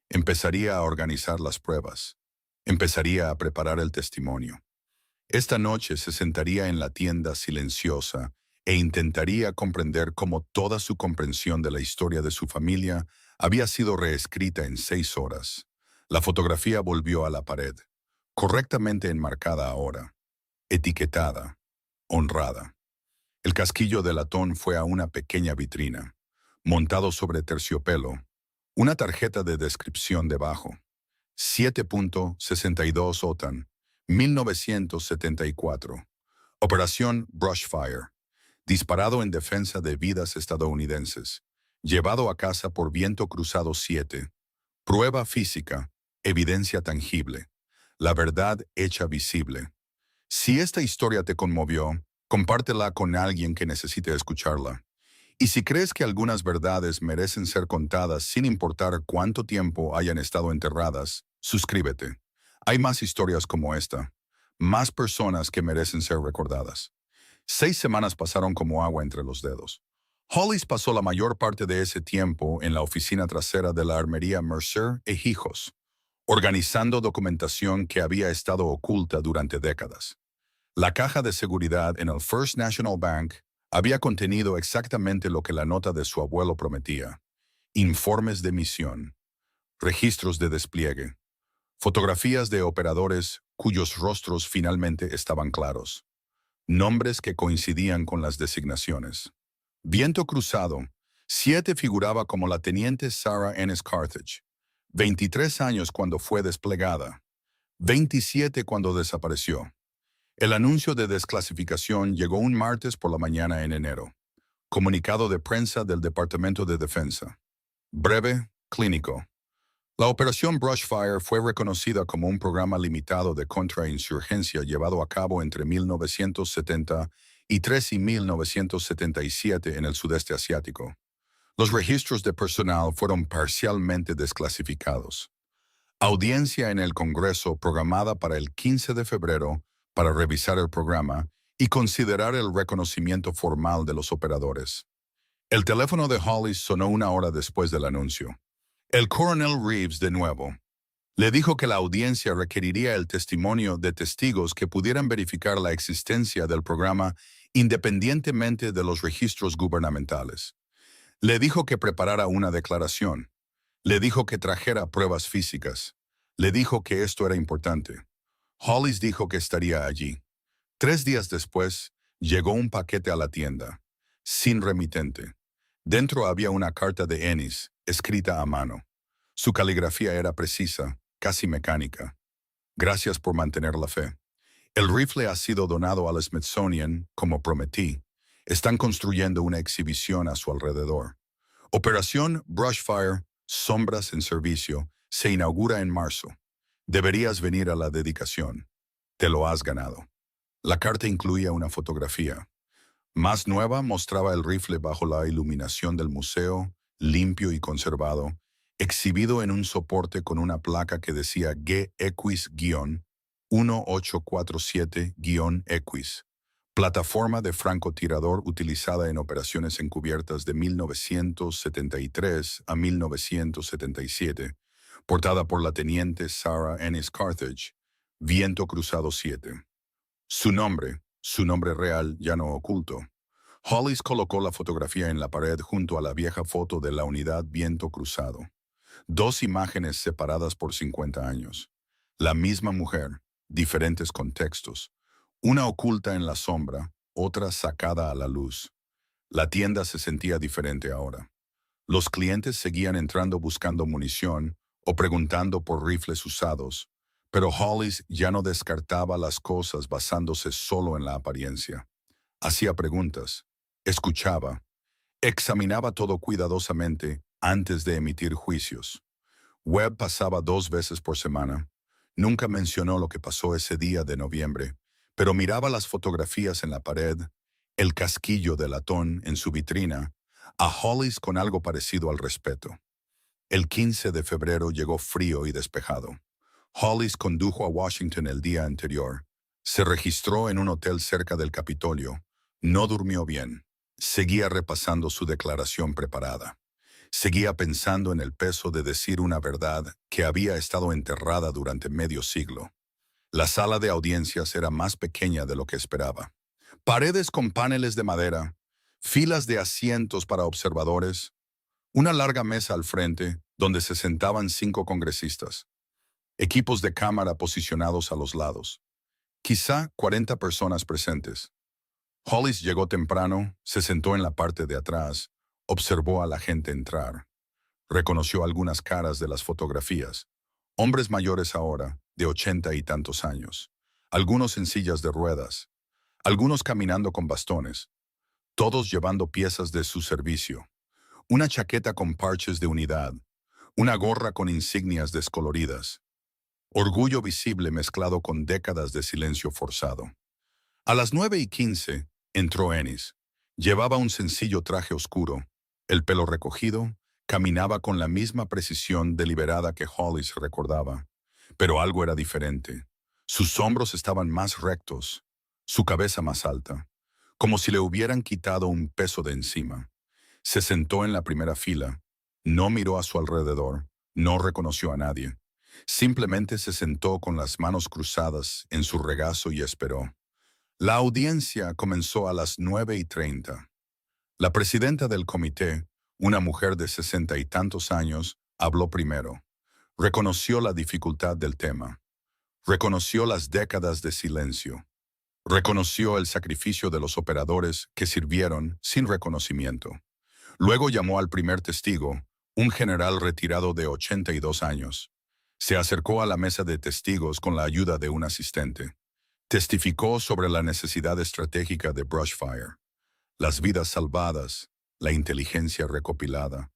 Empezaría a organizar las pruebas. Empezaría a preparar el testimonio. Esta noche se sentaría en la tienda silenciosa e intentaría comprender cómo toda su comprensión de la historia de su familia había sido reescrita en 6 horas. La fotografía volvió a la pared, correctamente enmarcada ahora, etiquetada, honrada. El casquillo de latón fue a una pequeña vitrina, montado sobre terciopelo, una tarjeta de descripción debajo. 7.62 OTAN, 1974. Operación Brushfire. Disparado en defensa de vidas estadounidenses. Llevado a casa por Viento Cruzado 7. Prueba física. Evidencia tangible. La verdad hecha visible. Si esta historia te conmovió, compártela con alguien que necesite escucharla. Y si crees que algunas verdades merecen ser contadas sin importar cuánto tiempo hayan estado enterradas, suscríbete. Hay más historias como esta. Más personas que merecen ser recordadas. 6 semanas pasaron como agua entre los dedos. Hollis pasó la mayor parte de ese tiempo en la oficina trasera de la armería Mercer e Hijos, organizando documentación que había estado oculta durante décadas. La caja de seguridad en el First National Bank había contenido exactamente lo que la nota de su abuelo prometía. Informes de misión, registros de despliegue, fotografías de operadores cuyos rostros finalmente estaban claros, nombres que coincidían con las designaciones. Viento Cruzado, 7 figuraba como la teniente Sarah Ennis Carthage, 23 años cuando fue desplegada, 27 cuando desapareció. El anuncio de desclasificación llegó un martes por la mañana en enero. Comunicado de prensa del Departamento de Defensa. Breve, clínico. La operación Brushfire fue reconocida como un programa limitado de contrainsurgencia llevado a cabo entre 1973 y 1977 en el sudeste asiático. Los registros de personal fueron parcialmente desclasificados. Audiencia en el Congreso programada para el 15 de febrero para revisar el programa y considerar el reconocimiento formal de los operadores. El teléfono de Hollis sonó 1 hora después del anuncio. El coronel Reeves, de nuevo, le dijo que la audiencia requeriría el testimonio de testigos que pudieran verificar la existencia del programa independientemente de los registros gubernamentales. Le dijo que preparara una declaración. Le dijo que trajera pruebas físicas. Le dijo que esto era importante. Hollis dijo que estaría allí. 3 días después, llegó un paquete a la tienda, sin remitente. Dentro había una carta de Ennis, escrita a mano. Su caligrafía era precisa, casi mecánica. Gracias por mantener la fe. El rifle ha sido donado al Smithsonian, como prometí. Están construyendo una exhibición a su alrededor. Operación Brushfire, Sombras en Servicio, se inaugura en marzo. Deberías venir a la dedicación. Te lo has ganado. La carta incluía una fotografía. Más nueva mostraba el rifle bajo la iluminación del museo, limpio y conservado, exhibido en un soporte con una placa que decía G-Equis-1847-Equis, plataforma de francotirador utilizada en operaciones encubiertas de 1973 a 1977, portada por la teniente Sarah Ennis Carthage, Viento Cruzado 7. Su nombre real ya no oculto. Hollis colocó la fotografía en la pared junto a la vieja foto de la unidad Viento Cruzado. 2 imágenes separadas por 50 años. La misma mujer, diferentes contextos. Una oculta en la sombra, otra sacada a la luz. La tienda se sentía diferente ahora. Los clientes seguían entrando buscando munición o preguntando por rifles usados, pero Hollis ya no descartaba las cosas basándose solo en la apariencia. Hacía preguntas, escuchaba, examinaba todo cuidadosamente antes de emitir juicios. Webb pasaba 2 veces por semana. Nunca mencionó lo que pasó ese día de noviembre, pero miraba las fotografías en la pared, el casquillo de latón en su vitrina, a Hollis con algo parecido al respeto. El 15 de febrero llegó frío y despejado. Hollis condujo a Washington el día anterior. Se registró en un hotel cerca del Capitolio. No durmió bien. Seguía repasando su declaración preparada. Seguía pensando en el peso de decir una verdad que había estado enterrada durante medio siglo. La sala de audiencias era más pequeña de lo que esperaba. Paredes con paneles de madera, filas de asientos para observadores, una larga mesa al frente donde se sentaban 5 congresistas, equipos de cámara posicionados a los lados, quizá 40 personas presentes. Hollis llegó temprano, se sentó en la parte de atrás, observó a la gente entrar. Reconoció algunas caras de las fotografías. Hombres mayores ahora, de 80 y tantos años. Algunos en sillas de ruedas. Algunos caminando con bastones. Todos llevando piezas de su servicio. Una chaqueta con parches de unidad. Una gorra con insignias descoloridas. Orgullo visible mezclado con décadas de silencio forzado. A las 9:15 entró Ennis. Llevaba un sencillo traje oscuro, el pelo recogido, caminaba con la misma precisión deliberada que Hollis recordaba. Pero algo era diferente. Sus hombros estaban más rectos, su cabeza más alta, como si le hubieran quitado un peso de encima. Se sentó en la primera fila, no miró a su alrededor, no reconoció a nadie. Simplemente se sentó con las manos cruzadas en su regazo y esperó. La audiencia comenzó a las 9:30. La presidenta del comité, una mujer de 60 y tantos años, habló primero. Reconoció la dificultad del tema. Reconoció las décadas de silencio. Reconoció el sacrificio de los operadores que sirvieron sin reconocimiento. Luego llamó al primer testigo, un general retirado de 82 años. Se acercó a la mesa de testigos con la ayuda de un asistente. Testificó sobre la necesidad estratégica de Brushfire, las vidas salvadas, la inteligencia recopilada,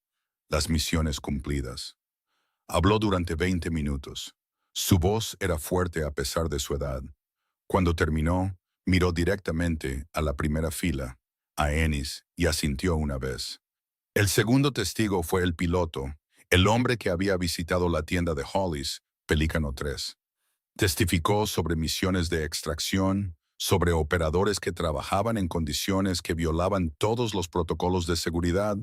las misiones cumplidas. Habló durante 20 minutos. Su voz era fuerte a pesar de su edad. Cuando terminó, miró directamente a la primera fila, a Ennis, y asintió una vez. El segundo testigo fue el piloto, el hombre que había visitado la tienda de Hollis, Pelícano 3. Testificó sobre misiones de extracción, sobre operadores que trabajaban en condiciones que violaban todos los protocolos de seguridad,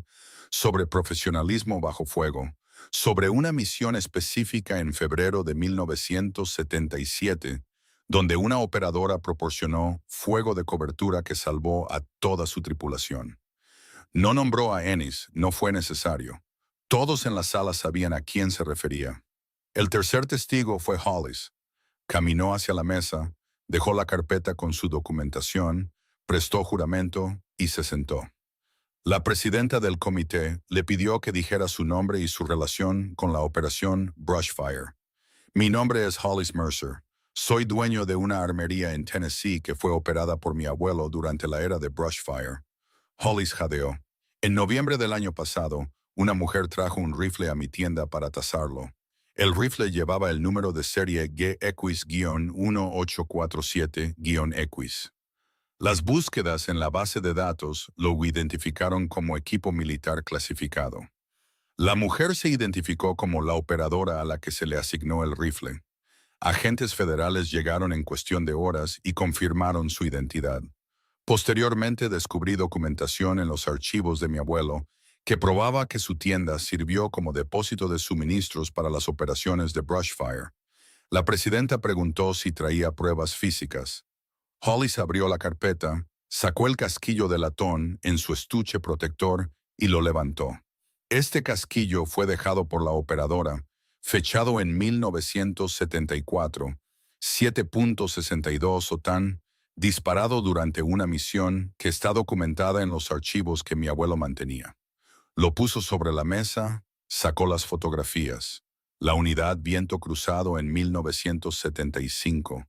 sobre profesionalismo bajo fuego, sobre una misión específica en febrero de 1977, donde una operadora proporcionó fuego de cobertura que salvó a toda su tripulación. No nombró a Ennis, no fue necesario. Todos en la sala sabían a quién se refería. El tercer testigo fue Hollis. Caminó hacia la mesa, dejó la carpeta con su documentación, prestó juramento y se sentó. La presidenta del comité le pidió que dijera su nombre y su relación con la operación Brushfire. Mi nombre es Hollis Mercer. Soy dueño de una armería en Tennessee que fue operada por mi abuelo durante la era de Brushfire. Hollis jadeó. En noviembre del año pasado, una mujer trajo un rifle a mi tienda para tasarlo. El rifle llevaba el número de serie GX-1847-EQUIS. Las búsquedas en la base de datos lo identificaron como equipo militar clasificado. La mujer se identificó como la operadora a la que se le asignó el rifle. Agentes federales llegaron en cuestión de horas y confirmaron su identidad. Posteriormente descubrí documentación en los archivos de mi abuelo que probaba que su tienda sirvió como depósito de suministros para las operaciones de Brushfire. La presidenta preguntó si traía pruebas físicas. Hollis abrió la carpeta, sacó el casquillo de latón en su estuche protector y lo levantó. Este casquillo fue dejado por la operadora, fechado en 1974, 7.62 OTAN, disparado durante una misión que está documentada en los archivos que mi abuelo mantenía. Lo puso sobre la mesa, sacó las fotografías. La unidad Viento Cruzado en 1975.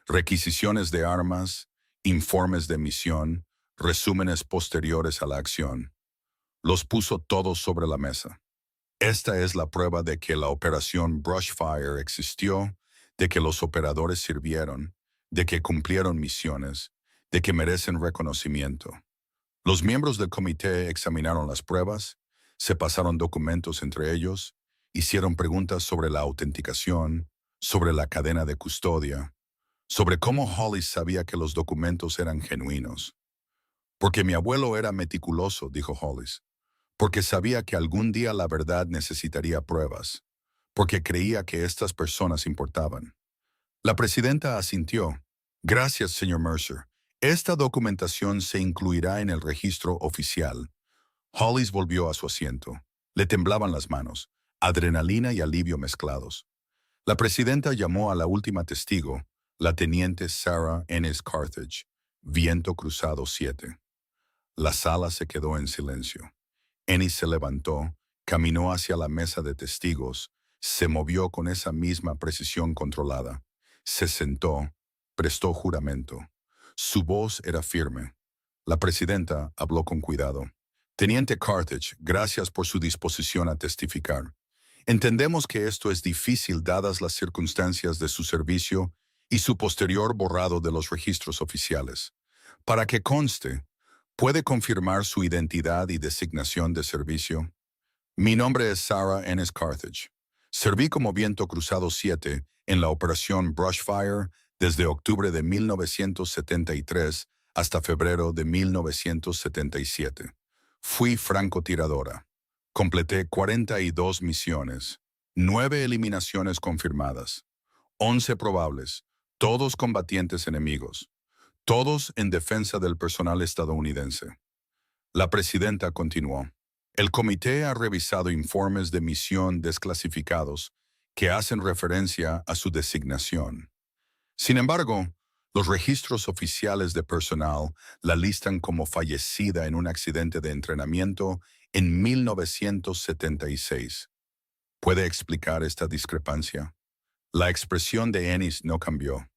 Requisiciones de armas, informes de misión, resúmenes posteriores a la acción. Los puso todos sobre la mesa. Esta es la prueba de que la operación Brushfire existió, de que los operadores sirvieron, de que cumplieron misiones, de que merecen reconocimiento. Los miembros del comité examinaron las pruebas, se pasaron documentos entre ellos, hicieron preguntas sobre la autenticación, sobre la cadena de custodia, sobre cómo Hollis sabía que los documentos eran genuinos. Porque mi abuelo era meticuloso, dijo Hollis. Porque sabía que algún día la verdad necesitaría pruebas. Porque creía que estas personas importaban. La presidenta asintió. Gracias, señor Mercer. Esta documentación se incluirá en el registro oficial. Hollis volvió a su asiento. Le temblaban las manos, adrenalina y alivio mezclados. La presidenta llamó a la última testigo, la teniente Sarah Ennis Carthage, Viento Cruzado 7. La sala se quedó en silencio. Ennis se levantó, caminó hacia la mesa de testigos, se movió con esa misma precisión controlada, se sentó, prestó juramento. Su voz era firme. La presidenta habló con cuidado. Teniente Carthage, gracias por su disposición a testificar. Entendemos que esto es difícil dadas las circunstancias de su servicio y su posterior borrado de los registros oficiales. Para que conste, ¿puede confirmar su identidad y designación de servicio? Mi nombre es Sarah Ennis Carthage. Serví como Viento Cruzado 7 en la operación Brushfire desde octubre de 1973 hasta febrero de 1977. Fui francotiradora. Completé 42 misiones, 9 eliminaciones confirmadas, 11 probables, todos combatientes enemigos, todos en defensa del personal estadounidense. La presidenta continuó. El comité ha revisado informes de misión desclasificados que hacen referencia a su designación. Sin embargo, los registros oficiales de personal la listan como fallecida en un accidente de entrenamiento en 1976. ¿Puede explicar esta discrepancia? La expresión de Ennis no cambió.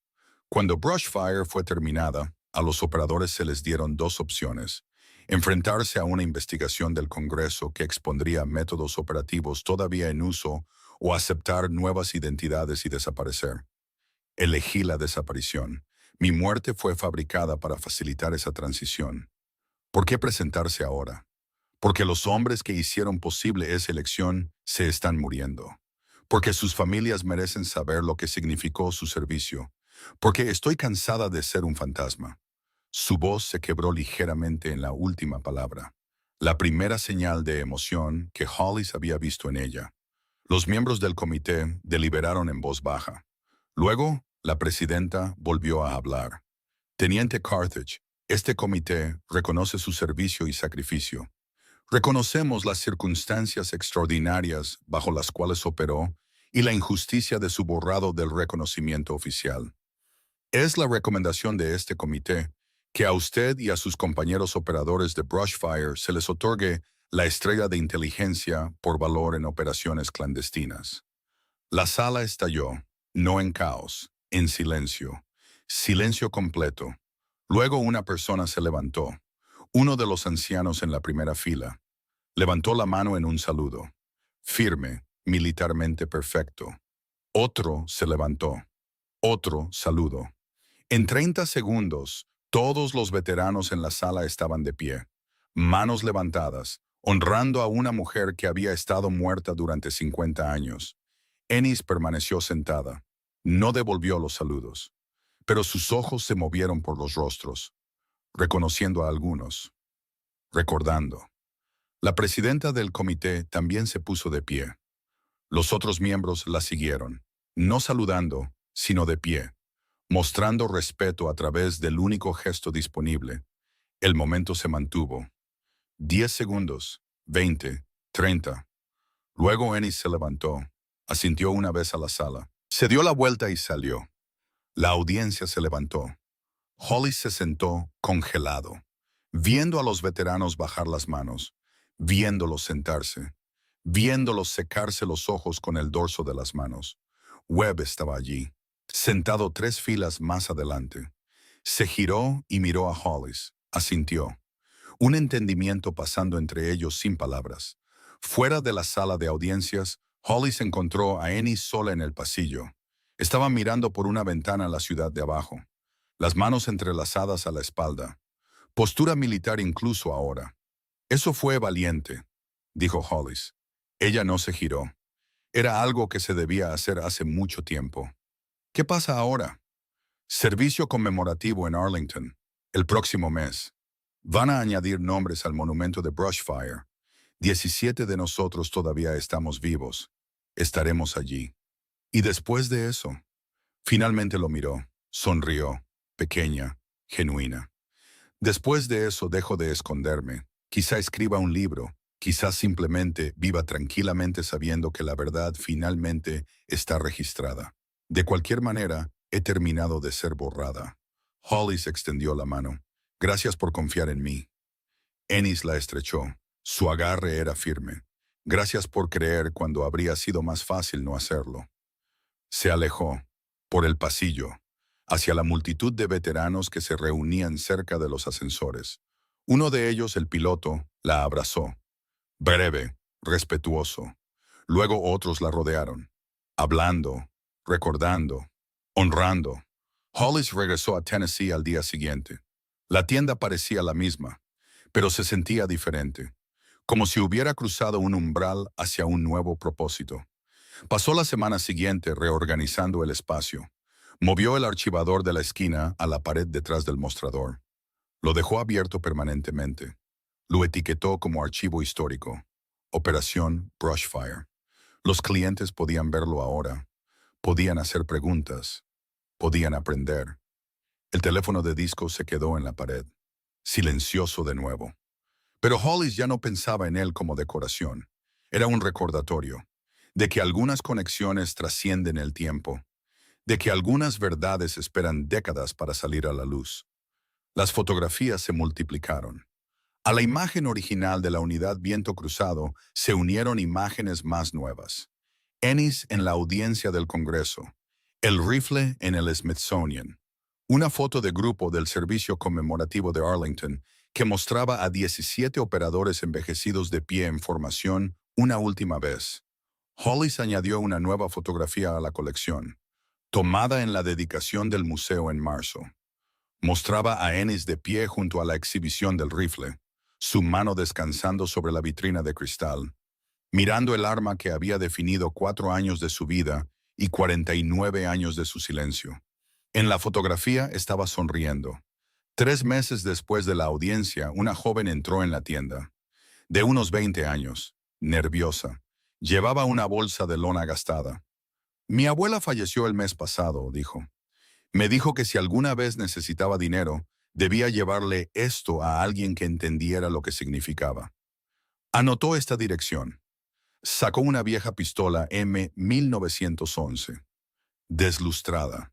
Cuando Brushfire fue terminada, a los operadores se les dieron dos opciones: enfrentarse a una investigación del Congreso que expondría métodos operativos todavía en uso o aceptar nuevas identidades y desaparecer. Elegí la desaparición. Mi muerte fue fabricada para facilitar esa transición. ¿Por qué presentarse ahora? Porque los hombres que hicieron posible esa elección se están muriendo. Porque sus familias merecen saber lo que significó su servicio. Porque estoy cansada de ser un fantasma. Su voz se quebró ligeramente en la última palabra, la primera señal de emoción que Hollis había visto en ella. Los miembros del comité deliberaron en voz baja. Luego, la presidenta volvió a hablar. Teniente Carthage, este comité reconoce su servicio y sacrificio. Reconocemos las circunstancias extraordinarias bajo las cuales operó y la injusticia de su borrado del reconocimiento oficial. Es la recomendación de este comité que a usted y a sus compañeros operadores de Brushfire se les otorgue la estrella de inteligencia por valor en operaciones clandestinas. La sala estalló, no en caos, en silencio. Silencio completo. Luego una persona se levantó, uno de los ancianos en la primera fila. Levantó la mano en un saludo. Firme, militarmente perfecto. Otro se levantó. Otro saludo. En 30 segundos, todos los veteranos en la sala estaban de pie, manos levantadas, honrando a una mujer que había estado muerta durante 50 años. Ennis permaneció sentada. No devolvió los saludos, pero sus ojos se movieron por los rostros, reconociendo a algunos, recordando. La presidenta del comité también se puso de pie. Los otros miembros la siguieron, no saludando, sino de pie, mostrando respeto a través del único gesto disponible. El momento se mantuvo. 10 segundos, 20, 30. Luego Ennis se levantó, asintió una vez a la sala, se dio la vuelta y salió. La audiencia se levantó. Hollis se sentó congelado, viendo a los veteranos bajar las manos, viéndolos sentarse, viéndolos secarse los ojos con el dorso de las manos. Webb estaba allí, sentado 3 filas más adelante. Se giró y miró a Hollis, asintió. Un entendimiento pasando entre ellos sin palabras. Fuera de la sala de audiencias, Hollis encontró a Ennis sola en el pasillo. Estaba mirando por una ventana a la ciudad de abajo, las manos entrelazadas a la espalda. Postura militar incluso ahora. Eso fue valiente, dijo Hollis. Ella no se giró. Era algo que se debía hacer hace mucho tiempo. ¿Qué pasa ahora? Servicio conmemorativo en Arlington, el próximo mes. Van a añadir nombres al monumento de Brushfire. 17 de nosotros todavía estamos vivos. Estaremos allí. Y después de eso, finalmente lo miró, sonrió, pequeña, genuina. Después de eso dejo de esconderme. Quizá escriba un libro, quizá simplemente viva tranquilamente sabiendo que la verdad finalmente está registrada. De cualquier manera, he terminado de ser borrada. Hollis extendió la mano. Gracias por confiar en mí. Ennis la estrechó. Su agarre era firme. Gracias por creer cuando habría sido más fácil no hacerlo. Se alejó, por el pasillo, hacia la multitud de veteranos que se reunían cerca de los ascensores. Uno de ellos, el piloto, la abrazó. Breve, respetuoso. Luego otros la rodearon, hablando, recordando, honrando. Hollis regresó a Tennessee al día siguiente. La tienda parecía la misma, pero se sentía diferente, como si hubiera cruzado un umbral hacia un nuevo propósito. Pasó la semana siguiente reorganizando el espacio. Movió el archivador de la esquina a la pared detrás del mostrador. Lo dejó abierto permanentemente. Lo etiquetó como archivo histórico. Operación Brushfire. Los clientes podían verlo ahora. Podían hacer preguntas. Podían aprender. El teléfono de disco se quedó en la pared, silencioso de nuevo. Pero Hollis ya no pensaba en él como decoración. Era un recordatorio de que algunas conexiones trascienden el tiempo, de que algunas verdades esperan décadas para salir a la luz. Las fotografías se multiplicaron. A la imagen original de la unidad Viento Cruzado se unieron imágenes más nuevas. Ennis en la audiencia del Congreso, el rifle en el Smithsonian, una foto de grupo del Servicio Conmemorativo de Arlington que mostraba a 17 operadores envejecidos de pie en formación una última vez. Hollis añadió una nueva fotografía a la colección, tomada en la dedicación del museo en marzo. Mostraba a Ennis de pie junto a la exhibición del rifle, su mano descansando sobre la vitrina de cristal, mirando el arma que había definido 4 años de su vida y 49 años de su silencio. En la fotografía estaba sonriendo. 3 meses después de la audiencia, una joven entró en la tienda. De unos 20 años, nerviosa. Llevaba una bolsa de lona gastada. Mi abuela falleció el mes pasado, dijo. Me dijo que si alguna vez necesitaba dinero, debía llevarle esto a alguien que entendiera lo que significaba. Anotó esta dirección. Sacó una vieja pistola M1911, deslustrada,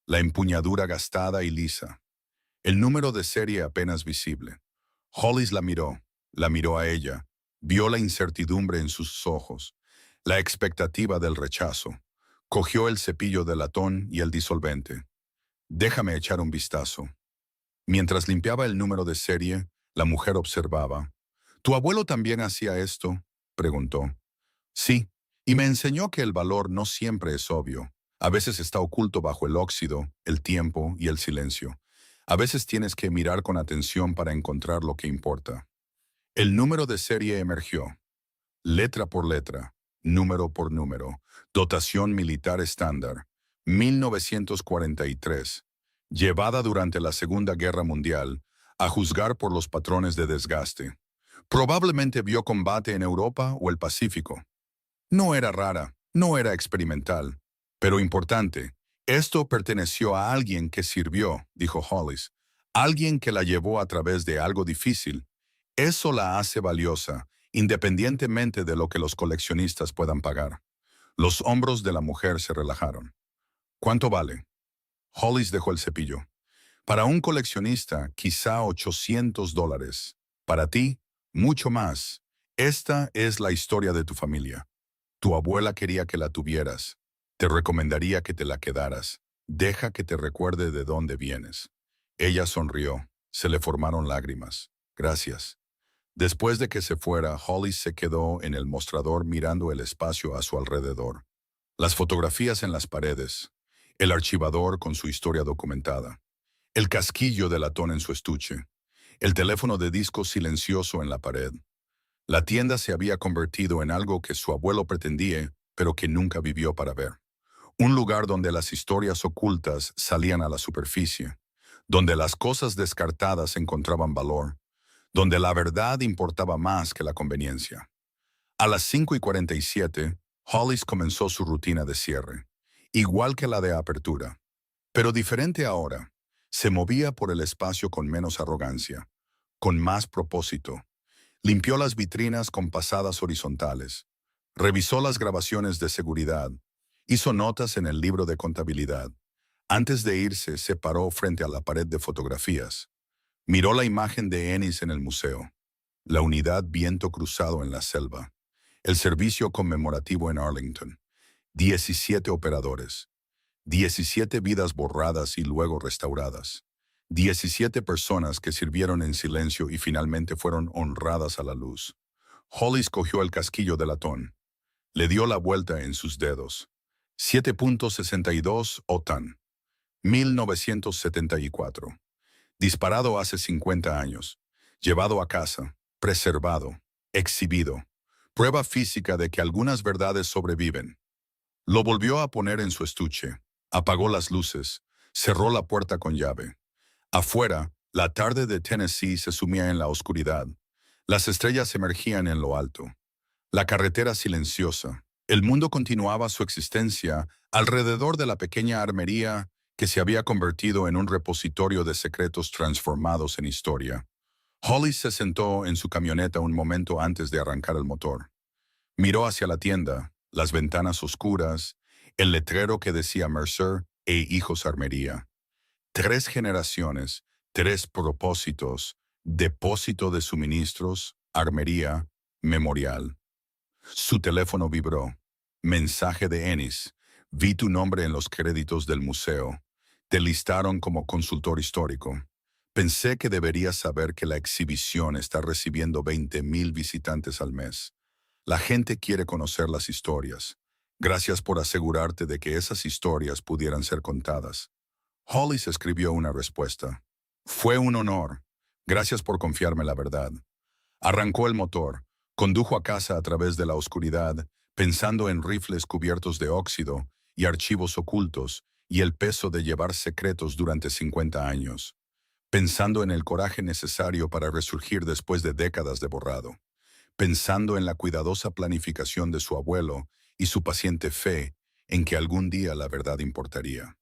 la empuñadura gastada y lisa, el número de serie apenas visible. Hollis la miró a ella, vio la incertidumbre en sus ojos, la expectativa del rechazo. Cogió el cepillo de latón y el disolvente. Déjame echar un vistazo. Mientras limpiaba el número de serie, la mujer observaba. ¿Tu abuelo también hacía esto?, preguntó. Sí, y me enseñó que el valor no siempre es obvio. A veces está oculto bajo el óxido, el tiempo y el silencio. A veces tienes que mirar con atención para encontrar lo que importa. El número de serie emergió, letra por letra, número por número, dotación militar estándar, 1943, llevada durante la Segunda Guerra Mundial, a juzgar por los patrones de desgaste. Probablemente vio combate en Europa o el Pacífico. No era rara, no era experimental, pero importante. Esto perteneció a alguien que sirvió, dijo Hollis, alguien que la llevó a través de algo difícil. Eso la hace valiosa, independientemente de lo que los coleccionistas puedan pagar. Los hombros de la mujer se relajaron. ¿Cuánto vale? Hollis dejó el cepillo. Para un coleccionista, quizá $800. Para ti, mucho más. Esta es la historia de tu familia. Tu abuela quería que la tuvieras. Te recomendaría que te la quedaras. Deja que te recuerde de dónde vienes. Ella sonrió. Se le formaron lágrimas. Gracias. Después de que se fuera, Hollis se quedó en el mostrador mirando el espacio a su alrededor. Las fotografías en las paredes, el archivador con su historia documentada, el casquillo de latón en su estuche, el teléfono de disco silencioso en la pared. La tienda se había convertido en algo que su abuelo pretendía, pero que nunca vivió para ver. Un lugar donde las historias ocultas salían a la superficie, donde las cosas descartadas encontraban valor, donde la verdad importaba más que la conveniencia. A las 5:47, Hollis comenzó su rutina de cierre, igual que la de apertura, pero diferente ahora. Se movía por el espacio con menos arrogancia, con más propósito. Limpió las vitrinas con pasadas horizontales, revisó las grabaciones de seguridad, hizo notas en el libro de contabilidad. Antes de irse, se paró frente a la pared de fotografías. Miró la imagen de Ennis en el museo, la unidad Viento Cruzado en la selva, el servicio conmemorativo en Arlington, 17 operadores, 17 vidas borradas y luego restauradas, 17 personas que sirvieron en silencio y finalmente fueron honradas a la luz. Hollis cogió el casquillo de latón, le dio la vuelta en sus dedos. 7.62 OTAN, 1974. Disparado hace 50 años, llevado a casa, preservado, exhibido. Prueba física de que algunas verdades sobreviven. Lo volvió a poner en su estuche, apagó las luces, cerró la puerta con llave. Afuera, la tarde de Tennessee se sumía en la oscuridad. Las estrellas emergían en lo alto. La carretera silenciosa. El mundo continuaba su existencia alrededor de la pequeña armería que se había convertido en un repositorio de secretos transformados en historia. Hollis se sentó en su camioneta un momento antes de arrancar el motor. Miró hacia la tienda, las ventanas oscuras, el letrero que decía Mercer e Hijos Armería. 3 generaciones, 3 propósitos, depósito de suministros, armería, memorial. Su teléfono vibró. Mensaje de Ennis. Vi tu nombre en los créditos del museo. Te listaron como consultor histórico. Pensé que deberías saber que la exhibición está recibiendo 20,000 visitantes al mes. La gente quiere conocer las historias. Gracias por asegurarte de que esas historias pudieran ser contadas. Hollis escribió una respuesta. Fue un honor. Gracias por confiarme la verdad. Arrancó el motor, condujo a casa a través de la oscuridad, pensando en rifles cubiertos de óxido y archivos ocultos y el peso de llevar secretos durante 50 años. Pensando en el coraje necesario para resurgir después de décadas de borrado. Pensando en la cuidadosa planificación de su abuelo y su paciente fe en que algún día la verdad importaría.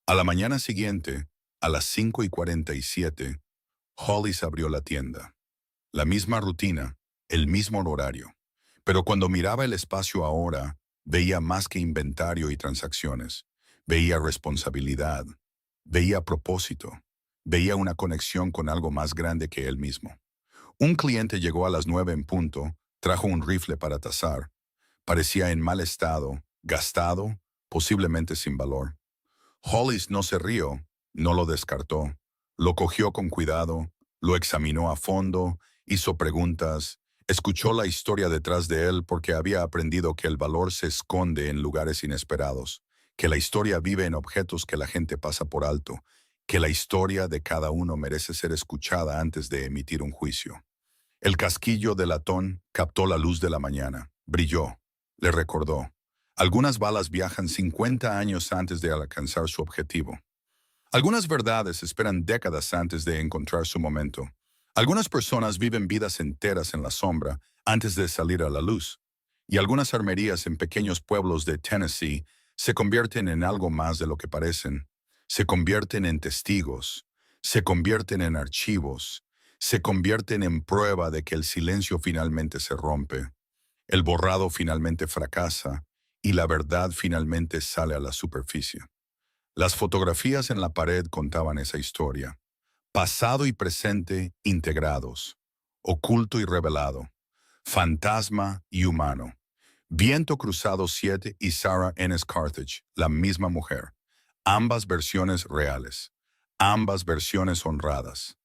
A la mañana siguiente, a las 5:47, Hollis abrió la tienda. La misma rutina, el mismo horario. Pero cuando miraba el espacio ahora, veía más que inventario y transacciones. Veía responsabilidad, veía propósito, veía una conexión con algo más grande que él mismo. Un cliente llegó a las 9 en punto, trajo un rifle para tasar. Parecía en mal estado, gastado, posiblemente sin valor. Hollis no se rió, no lo descartó. Lo cogió con cuidado, lo examinó a fondo, hizo preguntas, escuchó la historia detrás de él porque había aprendido que el valor se esconde en lugares inesperados, que la historia vive en objetos que la gente pasa por alto, que la historia de cada uno merece ser escuchada antes de emitir un juicio. El casquillo de latón captó la luz de la mañana, brilló, le recordó. Algunas balas viajan 50 años antes de alcanzar su objetivo. Algunas verdades esperan décadas antes de encontrar su momento. Algunas personas viven vidas enteras en la sombra antes de salir a la luz. Y algunas armerías en pequeños pueblos de Tennessee se convierten en algo más de lo que parecen. Se convierten en testigos, se convierten en archivos, se convierten en prueba de que el silencio finalmente se rompe, el borrado finalmente fracasa y la verdad finalmente sale a la superficie. Las fotografías en la pared contaban esa historia. Pasado y presente integrados, oculto y revelado, fantasma y humano. Viento Cruzado 7 y Sarah Ennis Carthage, la misma mujer. Ambas versiones reales, ambas versiones honradas.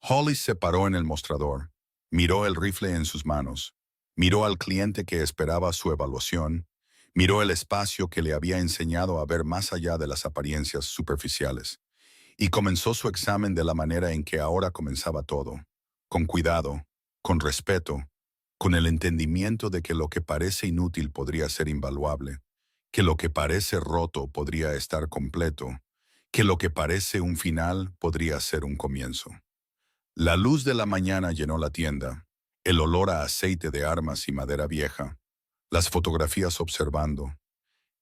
Hollis se paró en el mostrador, miró el rifle en sus manos, miró al cliente que esperaba su evaluación, miró el espacio que le había enseñado a ver más allá de las apariencias superficiales, y comenzó su examen de la manera en que ahora comenzaba todo, con cuidado, con respeto, con el entendimiento de que lo que parece inútil podría ser invaluable, que lo que parece roto podría estar completo, que lo que parece un final podría ser un comienzo. La luz de la mañana llenó la tienda, el olor a aceite de armas y madera vieja, las fotografías observando,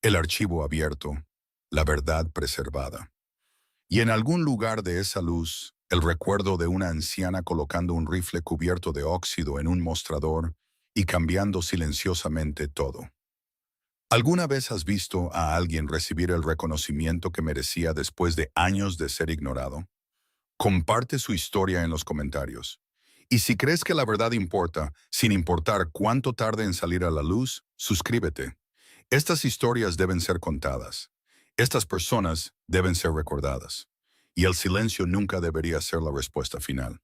el archivo abierto, la verdad preservada. Y en algún lugar de esa luz, el recuerdo de una anciana colocando un rifle cubierto de óxido en un mostrador y cambiando silenciosamente todo. ¿Alguna vez has visto a alguien recibir el reconocimiento que merecía después de años de ser ignorado? Comparte su historia en los comentarios. Y si crees que la verdad importa, sin importar cuánto tarde en salir a la luz, suscríbete. Estas historias deben ser contadas. Estas personas deben ser recordadas. Y el silencio nunca debería ser la respuesta final.